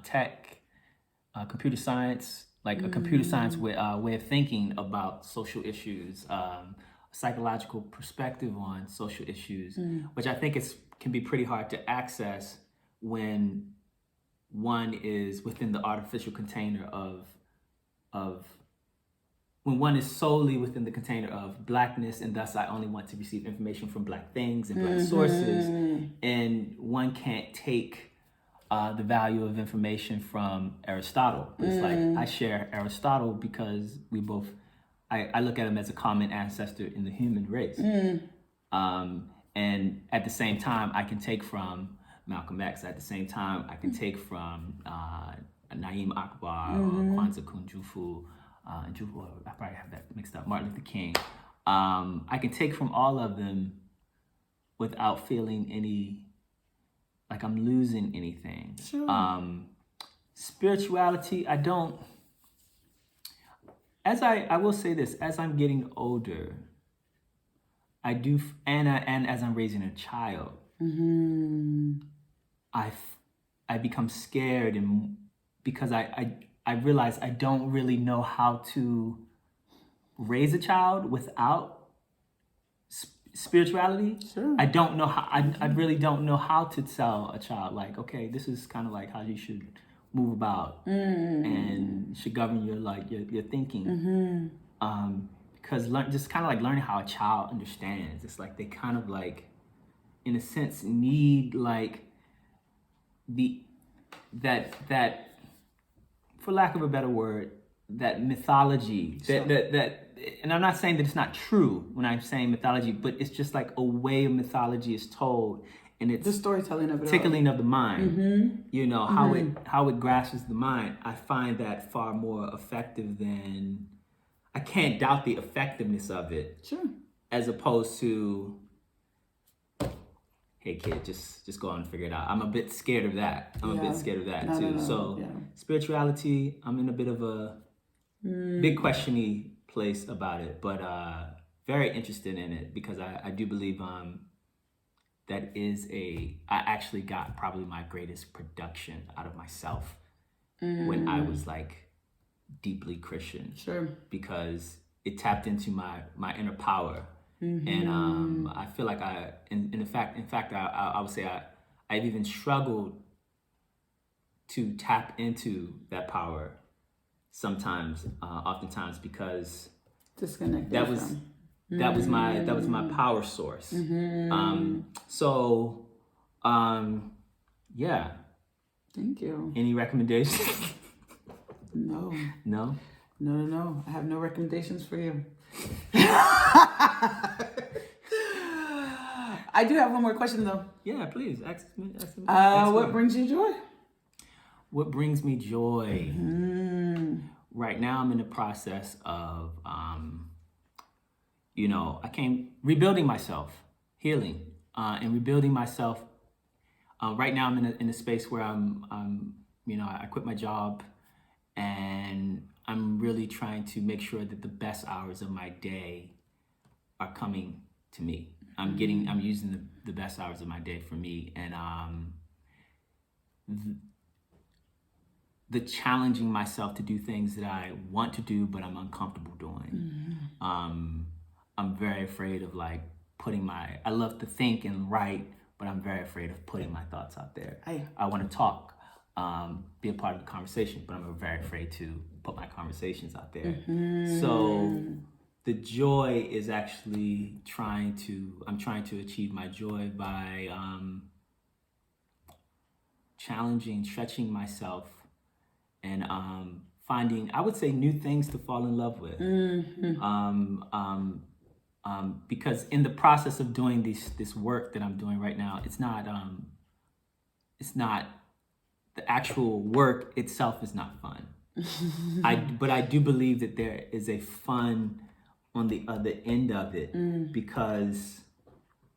tech, computer science, a computer science way of thinking about social issues, a psychological perspective on social issues, which I think can be pretty hard to access when one is within the artificial container of when one is solely within the container of Blackness, and thus I only want to receive information from Black things and Black sources, and one can't take the value of information from Aristotle. It's I share Aristotle because I look at him as a common ancestor in the human race. And at the same time, I can take from Malcolm X. At the same time, I can take from Naim Akbar or Kwanzaa Kunjufu. I probably have that mixed up. Martin Luther King. I can take from all of them without feeling like I'm losing anything. Sure. Spirituality, I don't. I will say this: as I'm getting older, I do, and as I'm raising a child, I become scared, and because I realize I don't really know how to raise a child without spirituality. Sure. I don't know how. I really don't know how to tell a child okay, this is kind of how you should move about and should govern your thinking. Because just kind of learning how a child understands. It's they kind of in a sense need that for lack of a better word, that mythology, Sure. that and I'm not saying that it's not true when I'm saying mythology, but it's just a way mythology is told, and it's the storytelling of it tickling of the mind. How it grasps the mind. I find that far more effective than, I can't doubt the effectiveness of it. Sure. As opposed to, hey kid, just go out and figure it out. I'm a bit scared of that. I'm a bit scared of that too. No. So Yeah. spirituality, I'm in a bit of a big questiony place about it, but very interested in it because I do believe that is I actually got probably my greatest production out of myself when I was deeply Christian. Sure. Because it tapped into my inner power. And I feel like in fact, I would say I've even struggled to tap into that power sometimes, oftentimes, because Disconnected that was from. that was my power source. Yeah. Thank you. Any recommendations? No. No. No. I have no recommendations for you. I do have one more question though. Yeah, please ask me. What brings you joy? What brings me joy? Right now, I'm in the process of, rebuilding myself, healing, and rebuilding myself. Right now, I'm in a space where I quit my job, and I'm really trying to make sure that the best hours of my day are coming to me. I'm using the best hours of my day for me, and the challenging myself to do things that I want to do, but I'm uncomfortable doing. I'm very afraid of like I love to think and write, but I'm very afraid of putting my thoughts out there. I want to talk, be a part of the conversation, but I'm very afraid to put my conversations out there. So the joy is actually I'm trying to achieve my joy by stretching myself, and finding, I would say, new things to fall in love with. Because in the process of doing this work that I'm doing right now, it's not the actual work itself is not fun. But I do believe that there is a fun on the other end of it, because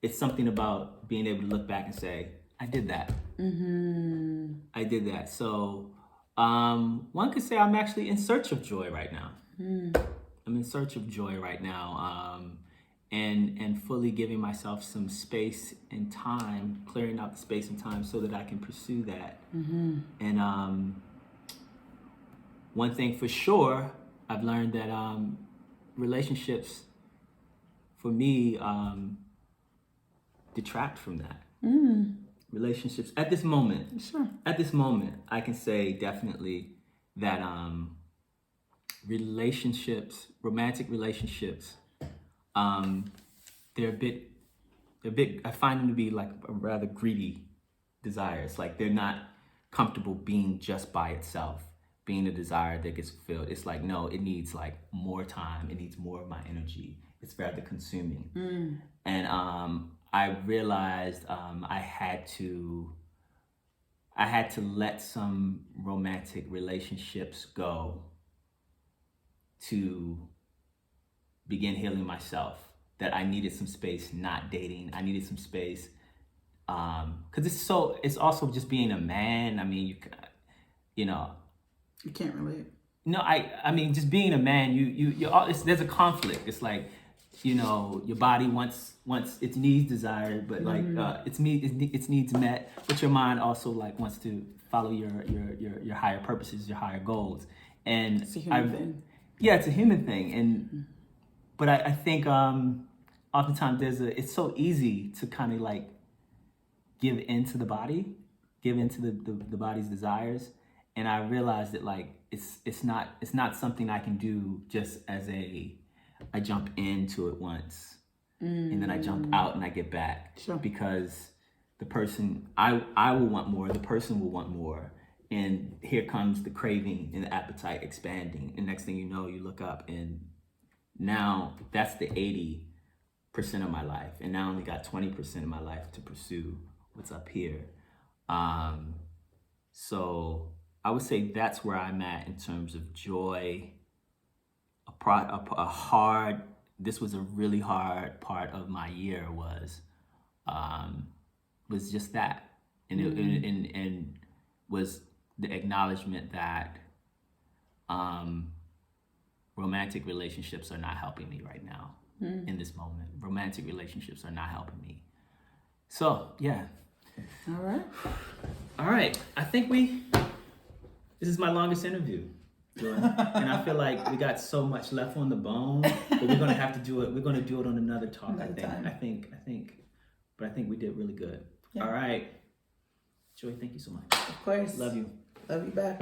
it's something about being able to look back and say, I did that. I did that. So one could say I'm actually in search of joy right now. I'm in search of joy right now, and fully giving myself some space and time, clearing out the space and time so that I can pursue that. And one thing for sure, I've learned that relationships, for me, detract from that. Relationships at this moment. Sure. At this moment, I can say definitely that romantic relationships, they're a bit. I find them to be like a rather greedy desires. Like they're not comfortable being just by itself, being a desire that gets fulfilled. It's like, no, it needs like more time. It needs more of my energy. It's rather consuming. And I realized I had to let some romantic relationships go to begin healing myself. That I needed some space not dating. I needed some space because it's also just being a man. I mean, you can't relate. No, I mean, just being a man, there's a conflict. It's like, your body wants its needs desired, but like its needs met, but your mind also like wants to follow your higher purposes, your higher goals. And it's a human thing. Yeah, it's a human thing. And but I think oftentimes it's so easy to kind of like give into the body, give into the body's desires. And I realized that like it's not something I can do just as I jump into it once and then I jump out and I get back. Sure. Because the person I will want more, the person will want more. And here comes the craving and the appetite expanding. And next thing you know, you look up and now that's the 80% of my life. And now I only got 20% of my life to pursue what's up here. So I would say that's where I'm at in terms of joy. This was a really hard part of my year was just that. And and was the acknowledgement that romantic relationships are not helping me right now in this moment. Romantic relationships are not helping me. So, yeah. All right. I think this is my longest interview. And I feel like we got so much left on the bone, but we're going to have to do it. We're going to do it on another talk, I think. But I think we did really good. Yeah. All right. Joy, thank you so much. Of course. Love you. Love you back.